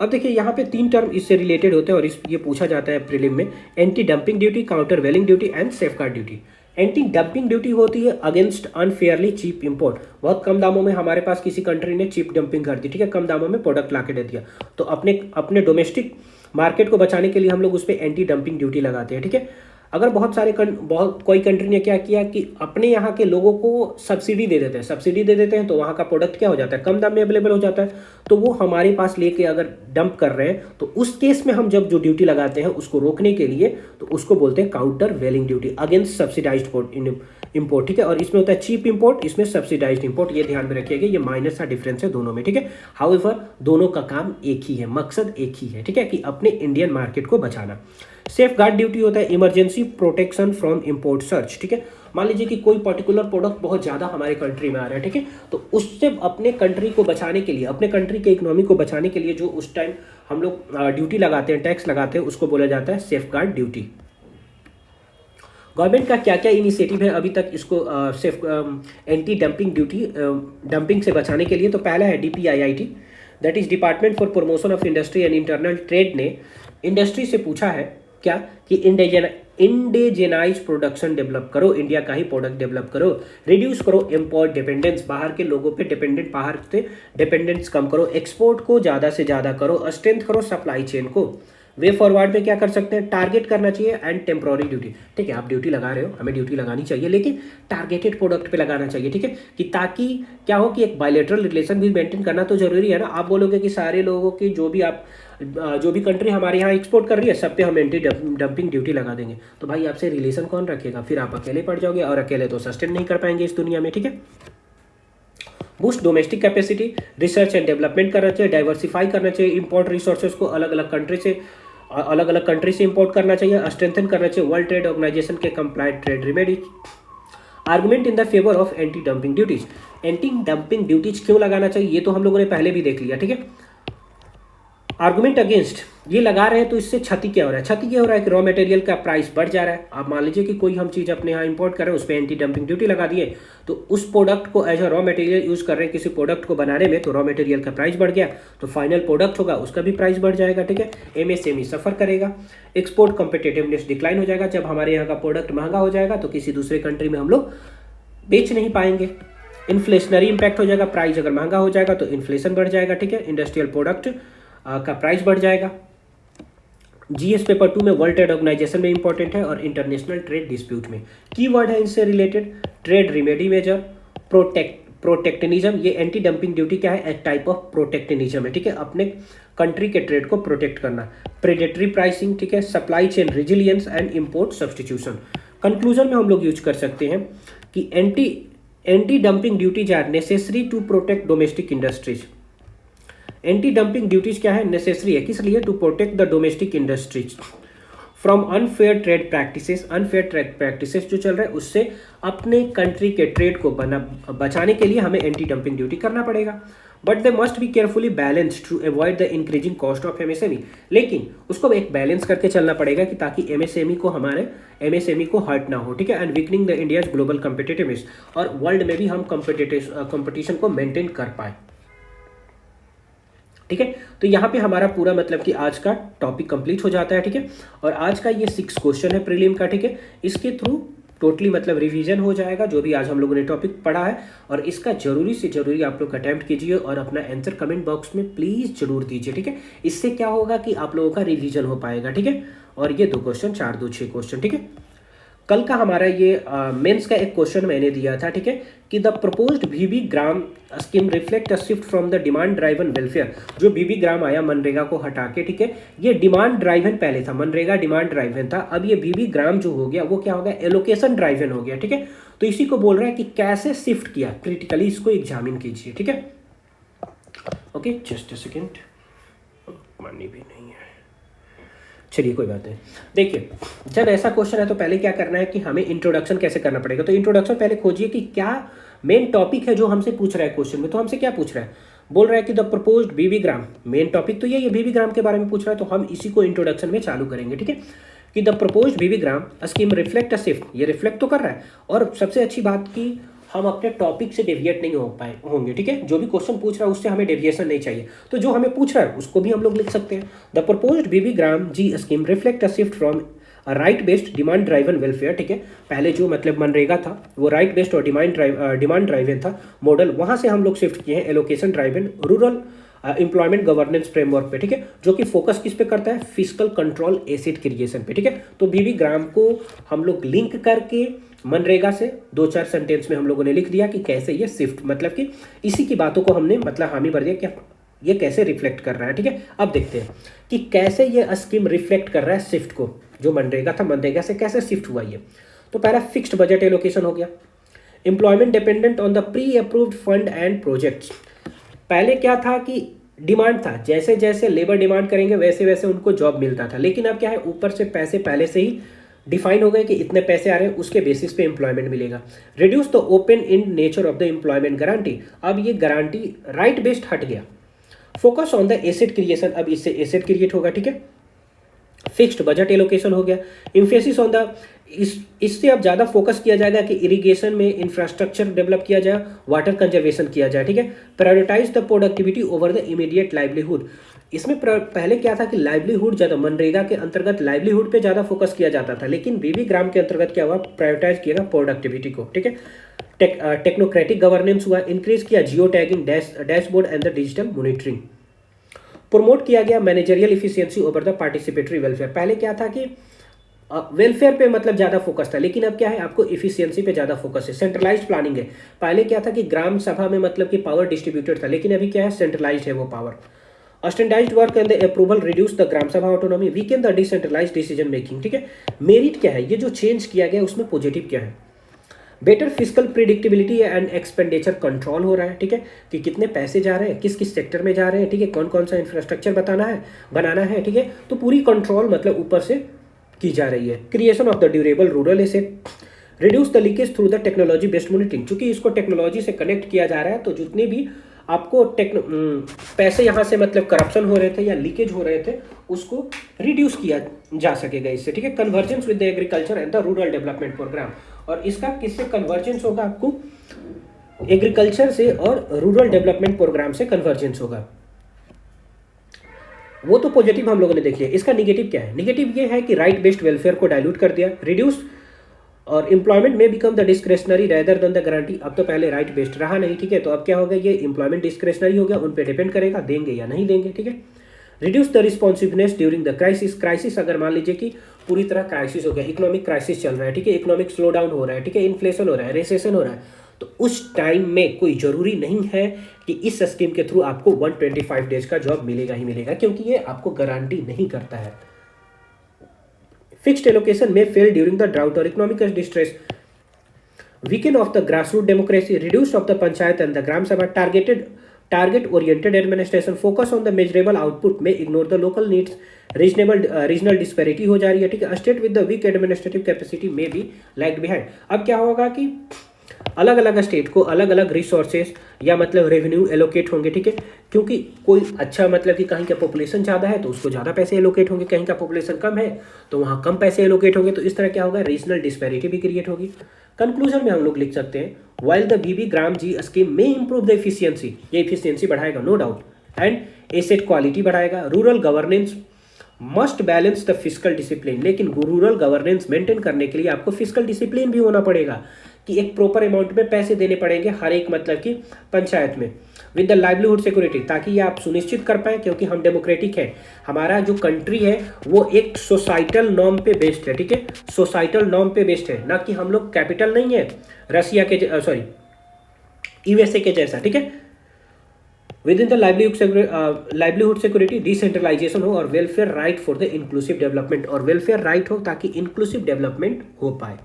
अब देखिए यहाँ पे 3 टर्म इससे रिलेटेड होते हैं और ये पूछा जाता है प्रीलिम में, anti dumping duty, countervailing duty and safeguard duty. Anti dumping duty होती है अगेंस्ट अनफेयरली चीप इंपोर्ट, बहुत कम दामों में हमारे पास किसी कंट्री ने चीप डंपिंग कर दी, ठीक है, कम दामों में प्रोडक्ट ला के दे दिया, तो अपने डोमेस्टिक मार्केट को बचाने के लिए हम लोग उस पर एंटी डंपिंग ड्यूटी लगाते हैं, ठीक है। अगर कोई कंट्री ने क्या किया कि अपने यहाँ के लोगों को सब्सिडी दे देते हैं, तो वहाँ का प्रोडक्ट क्या हो जाता है, कम दाम में अवेलेबल हो जाता है, तो वो हमारे पास लेके अगर डंप कर रहे हैं, तो उस केस में हम जब जो ड्यूटी लगाते हैं उसको रोकने के लिए, तो उसको बोलते हैं काउंटर वेलिंग ड्यूटी अगेंस्ट सब्सिडाइज्ड इंपोर्ट, ठीक है। और इसमें होता है चीप इंपोर्ट, इसमें सब्सिडाइज्ड इंपोर्ट, ये ध्यान में रखिएगा, ये माइनस सा डिफरेंस है दोनों में, ठीक है। हाउएवर दोनों का काम एक ही है, मकसद एक ही है, ठीक है, कि अपने इंडियन मार्केट को बचाना। सेफ गार्ड ड्यूटी होता है emergency protection from import search, ठीक है। मान लीजिए कि कोई पर्टिकुलर प्रोडक्ट बहुत ज़्यादा हमारे कंट्री में आ रहा है, ठीक है, तो उससे अपने कंट्री को बचाने के लिए, अपने कंट्री के इकोनॉमी को बचाने के लिए जो उस टाइम हम लोग ड्यूटी लगाते हैं, टैक्स लगाते हैं, उसको बोला जाता है सेफ गार्ड ड्यूटी। गवर्नमेंट का क्या क्या इनिशिएटिव है अभी तक इसको एंटी डंपिंग ड्यूटी, डंपिंग से बचाने के लिए, तो पहला है DPIIT, that is department for promotion of industry and internal trade, ने इंडस्ट्री से पूछा है क्या कि इंडिजेनाइज प्रोडक्शन डेवलप करो, इंडिया का ही प्रोडक्ट डेवलप करो, रिड्यूस करो इम्पोर्ट डिपेंडेंस, बाहर के लोगों पे बाहर से डिपेंडेंस कम करो, एक्सपोर्ट को ज़्यादा से ज़्यादा करो, स्ट्रेंथ करो सप्लाई चेन को, वे फॉरवर्ड में क्या कर सकते हैं, टारगेट करना चाहिए एंड टेम्प्रोरी ड्यूटी। ठीक है, आप ड्यूटी लगा रहे हो, हमें ड्यूटी लगानी चाहिए, लेकिन टारगेटेड प्रोडक्ट पे लगाना चाहिए। ठीक है, कि ताकि क्या हो कि एक बायलैटरल रिलेशन भी मेंटेन करना तो जरूरी है ना। आप बोलोगे कि सारे लोगों की जो भी कंट्री हमारे यहाँ एक्सपोर्ट कर रही है सब पे हम एंटी डंपिंग ड्यूटी लगा देंगे, तो भाई आपसे रिलेशन कौन रखेगा, फिर आप अकेले पड़ जाओगे और अकेले तो सस्टेन नहीं कर पाएंगे इस दुनिया में। ठीक है, boost domestic capacity, research and development करना चाहिए, डाइवर्सिफाई करना चाहिए, इंपोर्ट रिसोर्सेज को अलग अलग कंट्री से इंपोर्ट करना चाहिए, स्ट्रेंथन करना चाहिए वर्ल्ड ट्रेड ऑर्गेनाइजेशन के compliant trade remedies. Argument in the favour of anti dumping duties. Anti dumping duties क्यों लगाना चाहिए ये तो हम लोगों ने पहले भी देख लिया। ठीक है, आर्गुमेंट अगेंस्ट, ये लगा रहे हैं तो इससे क्षति क्या हो रहा है, क्षति क्या हो रहा है कि रॉ मटेरियल का प्राइस बढ़ जा रहा है। आप मान लीजिए कि कोई हम चीज़ अपने यहाँ इंपोर्ट कर रहे हैं, उस पर एंटी डंपिंग ड्यूटी लगा दिए, तो उस प्रोडक्ट को as a raw material use कर रहे हैं किसी प्रोडक्ट को बनाने में, तो रॉ मटेरियल का प्राइस बढ़ गया, तो फाइनल प्रोडक्ट होगा उसका भी प्राइस बढ़ जाएगा। ठीक है, एमएसएमई सफर करेगा, एक्सपोर्ट कॉम्पिटिटिवनेस डिक्लाइन हो जाएगा। जब हमारे यहाँ का प्रोडक्ट महंगा हो जाएगा तो किसी दूसरे कंट्री में हम लोग बेच नहीं पाएंगे। इन्फ्लेशनरी इंपैक्ट हो जाएगा, प्राइस अगर महंगा हो जाएगा तो इन्फ्लेशन बढ़ जाएगा। ठीक है, इंडस्ट्रियल प्रोडक्ट का प्राइस बढ़ जाएगा। जीएस पेपर 2 में वर्ल्ड ट्रेड ऑर्गेनाइजेशन में इंपॉर्टेंट है और इंटरनेशनल ट्रेड डिस्प्यूट में कीवर्ड है इनसे related, trade remedy measure, protectionism. ये एंटी डंपिंग ड्यूटी क्या है, एक टाइप ऑफ प्रोटेक्शनिज्म है। ठीक है, अपने कंट्री के ट्रेड को प्रोटेक्ट करना। प्रेडेटरी प्राइसिंग, ठीक है, supply chain resilience and import substitution. Conclusion में हम लोग यूज कर सकते हैं कि anti dumping duties are necessary to protect domestic industries. Anti dumping duties क्या है, नेसेसरी है, किस लिए, to protect the domestic industries from unfair trade practices. Unfair trade practices जो चल रहा है उससे अपने कंट्री के ट्रेड को बचाने के लिए हमें एंटी डंपिंग ड्यूटी करना पड़ेगा। But they must be carefully balanced to avoid the increasing cost of MSME. लेकिन उसको एक बैलेंस करके चलना पड़ेगा कि ताकि एमएसएमई को हर्ट ना हो। ठीक है, and weakening the India's global competitiveness, और वर्ल्ड में भी हम कंपटीशन को मेंटेन कर पाए। ठीक है, तो यहाँ पे हमारा पूरा मतलब कि आज का टॉपिक कंप्लीट हो जाता है। ठीक है, और आज का ये 6 क्वेश्चन है प्रीलिम का। ठीक है, इसके थ्रू टोटली मतलब रिवीजन हो जाएगा जो भी आज हम लोगों ने टॉपिक पढ़ा है, और इसका जरूरी से जरूरी आप लोग अटेम्प्ट कीजिए और अपना आंसर कमेंट बॉक्स में प्लीज जरूर दीजिए। ठीक है, इससे क्या होगा कि आप लोगों का रिवीजन हो पाएगा। ठीक है, और ये 2 क्वेश्चन 4 2 6 क्वेश्चन। ठीक है, कल का हमारा ये मेंस का एक क्वेश्चन मैंने दिया था। ठीक है, कि the proposed VB G RAM scheme reflect a shift from the demand driven welfare. जो बीबी ग्राम आया मनरेगा को हटा के, ठीक है, ये डिमांड ड्राइवन पहले था, मनरेगा डिमांड ड्राइवन था, अब ये बीबी ग्राम जो हो गया वो क्या हो गया, एलोकेशन ड्राइवन हो गया। ठीक है, तो इसी को बोल रहा है कि कैसे शिफ्ट किया, क्रिटिकली इसको एग्जामिन कीजिए। ठीक है, ओके, जस्ट अ सेकेंड, मानी भी नहीं है, चलिए कोई बात नहीं। देखिए, जब ऐसा क्वेश्चन है तो पहले क्या करना है कि हमें इंट्रोडक्शन कैसे करना पड़ेगा। तो इंट्रोडक्शन पहले खोजिए कि क्या मेन टॉपिक है जो हमसे पूछ रहा है क्वेश्चन में। तो हमसे क्या पूछ रहा है, बोल रहा है कि the proposed VB G RAM, main topic तो ये बीबी ग्राम के बारे में पूछ रहा है, तो हम इसी को इंट्रोडक्शन में चालू करेंगे। ठीक है, कि the proposed VB G RAM scheme reflect a shift, ये रिफ्लेक्ट तो कर रहा है, और सबसे अच्छी बात की हम अपने टॉपिक से डेविएट नहीं होंगे। ठीक है, जो भी क्वेश्चन पूछ रहा है उससे हमें डेविएशन नहीं चाहिए, तो जो हमें पूछ रहा है उसको भी हम लोग लिख सकते हैं। The proposed VB gram ji scheme reflect a shift from right based demand driven welfare. ठीक है, पहले जो मतलब मनरेगा था वो राइट बेस्ड और डिमांड ड्राइवन था मॉडल, वहां से हम लोग शिफ्ट किए हैं allocation driven rural employment governance framework पे। ठीक है, जो कि फोकस किस पे करता है, फिस्कल कंट्रोल एसेट क्रिएशन पे। ठीक है, तो बीबी ग्राम को हम लोग लिंक करके मनरेगा से 2-4 सेंटेंस में हम लोगों ने लिख दिया कि कैसे ये शिफ्ट, मतलब कि इसी की बातों को हमने मतलब हामी भर दिया कि ये कैसे रिफ्लेक्ट कर रहा है। ठीक है, अब देखते हैं कि कैसे ये स्कीम रिफ्लेक्ट कर रहा है शिफ्ट को, जो मनरेगा था मनरेगा से कैसे शिफ्ट हुआ ये। तो पहला फिक्स्ड बजट एलोकेशन हो गया, employment dependent on the pre approved fund and projects. पहले क्या था कि डिमांड था, जैसे जैसे लेबर डिमांड करेंगे वैसे वैसे उनको जॉब मिलता था, लेकिन अब क्या है, ऊपर से पैसे पहले से ही डिफाइन हो गए कि इतने पैसे आ रहे हैं, उसके बेसिस पे एम्प्लॉयमेंट मिलेगा। Reduce the open in nature of the employment guarantee, अब ये गारंटी राइट बेस्ड हट गया। Focus on the asset creation, अब इससे एसेट क्रिएट होगा। ठीक है, फिक्स्ड बजट एलोकेशन हो गया, इम्फेसिस ऑन द, इससे अब ज़्यादा फोकस किया जाएगा कि इरिगेशन में इंफ्रास्ट्रक्चर डेवलप किया जाए, वाटर कंजर्वेशन किया जाए। ठीक है, prioritise the productivity over the immediate livelihood. इसमें पहले क्या था कि लाइवलीहुड ज़्यादा, मनरेगा के अंतर्गत लाइवलीहुड पे ज़्यादा फोकस किया जाता था, लेकिन बीबी ग्राम के अंतर्गत क्या हुआ, प्रायोरिटाइज किया गया प्रोडक्टिविटी को। ठीक है, टेक्नोक्रेटिक गवर्नेंस हुआ, इंक्रीज किया geo tagging, dashboard and the digital monitoring. Promote किया गया managerial efficiency over the participatory welfare. पहले क्या था कि वेलफेयर पे मतलब ज़्यादा फोकस था, लेकिन अब क्या है, आपको इफिशियंसी पे ज़्यादा फोकस है। सेंट्रलाइज्ड प्लानिंग है। पहले क्या था कि ग्राम सभा में मतलब कि पावर डिस्ट्रीब्यूटेड था, लेकिन अभी क्या है, सेंट्रलाइज्ड है वो power. Standardised work and the approval reduce the Gram Sabha autonomy, weaken the decentralised decision making. ठीक है, मेरिट क्या है, ये जो चेंज किया गया उसमें पॉजिटिव क्या है, better physical predictability and expenditure control हो रहा है। ठीक है, कि कितने पैसे जा रहे हैं, किस किस सेक्टर में जा रहे हैं, ठीक है, कौन कौन सा इंफ्रास्ट्रक्चर बनाना है। ठीक है, तो पूरी कंट्रोल मतलब ऊपर से की जा रही है। Creation of the durable rural asset, reduce the leakage through the technology based monitoring. चूंकि इसको टेक्नोलॉजी से कनेक्ट किया जा रहा है, तो जितने भी आपको पैसे यहाँ से मतलब करप्शन हो रहे थे या लीकेज हो रहे थे, उसको रिड्यूस किया जा सकेगा इससे। ठीक है, convergence with the agriculture and the rural development programme, और इसका किससे कन्वर्जेंस होगा, आपको एग्रीकल्चर से और रूरल डेवलपमेंट प्रोग्राम से कन्वर्जेंस होगा। वो तो पॉजिटिव हम लोगों ने देख लिया। इसका निगेटिव क्या है, निगेटिव ये है कि राइट बेस्ड वेलफेयर को डाइल्यूट कर दिया, रिड्यूस, और एम्प्लॉयमेंट में become the discretionary rather than the guarantee. अब तो पहले राइट बेस्ड रहा नहीं, ठीक है, तो अब क्या होगा, ये एम्प्लॉयमेंट डिस्क्रेशनरी हो गया, उन पे डिपेंड करेगा देंगे या नहीं देंगे। ठीक है, reduce the responsiveness during the crisis, अगर मान लीजिए कि पूरी तरह क्राइसिस हो गया, इकोनॉमिक क्राइसिस चल रहा है, ठीक है, इकोनॉमिक स्लो डाउन हो रहा है, ठीक है, इन्फ्लेशन हो रहा है, रिसेशन हो रहा है, तो उस टाइम में कोई जरूरी नहीं है कि इस स्कीम के थ्रू आपको 125 डेज का जॉब मिलेगा ही मिलेगा, क्योंकि ये आपको गारंटी नहीं करता है। फिक्स्ड एलोकेशन में फेल ड्यूरिंग द ड्राउट और economic distress, weaken of the grassroots democracy, reduce of the panchayat and the gram sabha, target oriented administration, focus on the measurable output में ignore the local needs, regional disparity हो जा रही है। ठीक है, state with the weak administrative capacity may be lagged behind। अब क्या होगा कि अलग अलग स्टेट को अलग अलग रिसोर्सेज या मतलब रेवेन्यू एलोकेट होंगे। ठीक है, क्योंकि कोई अच्छा मतलब कि कहीं का पॉपुलेशन ज़्यादा है तो उसको ज़्यादा पैसे एलोकेट होंगे, कहीं का पॉपुलेशन कम है तो वहाँ कम पैसे एलोकेट होंगे, तो इस तरह क्या होगा, रीजनल डिस्पैरिटी भी क्रिएट होगी। कंक्लूजन में हम लोग लिख सकते हैं, वाइल द बीबी ग्राम जी स्कीम में इंप्रूव द एफिशिएंसी, ये एफिशिएंसी बढ़ाएगा no doubt, and asset quality बढ़ाएगा, rural governance must balance the physical discipline, लेकिन रूरल गवर्नेंस मेंटेन करने के लिए आपको फिजिकल डिसिप्लिन भी होना पड़ेगा कि एक प्रॉपर अमाउंट में पैसे देने पड़ेंगे हर एक मतलब कि पंचायत में, विद द लाइवलीहुड सिक्योरिटी, ताकि ये आप सुनिश्चित कर पाए, क्योंकि हम डेमोक्रेटिक हैं, हमारा जो कंट्री है वो एक सोसाइटल नॉर्म पे बेस्ड है। ठीक है, सोसाइटल नॉर्म पे बेस्ड है, ना कि हम लोग कैपिटल नहीं है रशिया के यूएसए के जैसा। ठीक है, within the livelihood security, decentralisation हो और welfare right for the inclusive development, और वेलफेयर राइट हो ताकि इंक्लूसिव डेवलपमेंट हो पाए।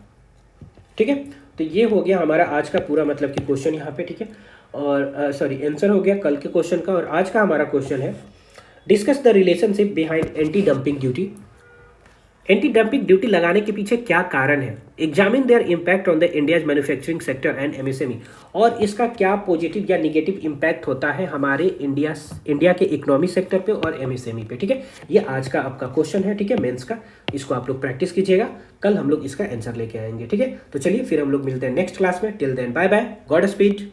ठीक है, तो ये हो गया हमारा आज का पूरा मतलब कि क्वेश्चन यहाँ पे। ठीक है, और आंसर हो गया कल के क्वेश्चन का, और आज का हमारा क्वेश्चन है, discuss the relationship behind anti dumping duty. Anti dumping duty लगाने के पीछे क्या कारण है, examine there impact on the India's manufacturing sector and MSME, और इसका क्या पॉजिटिव या निगेटिव इम्पैक्ट होता है हमारे इंडिया के इकोनॉमी सेक्टर पे और एमएसएमई पे। ठीक है, ये आज का आपका क्वेश्चन है। ठीक है, मेंस का, इसको आप लोग प्रैक्टिस कीजिएगा, कल हम लोग इसका आंसर लेके आएंगे। ठीक है, तो चलिए फिर हम लोग मिलते हैं नेक्स्ट क्लास में। Till then bye bye, God speed.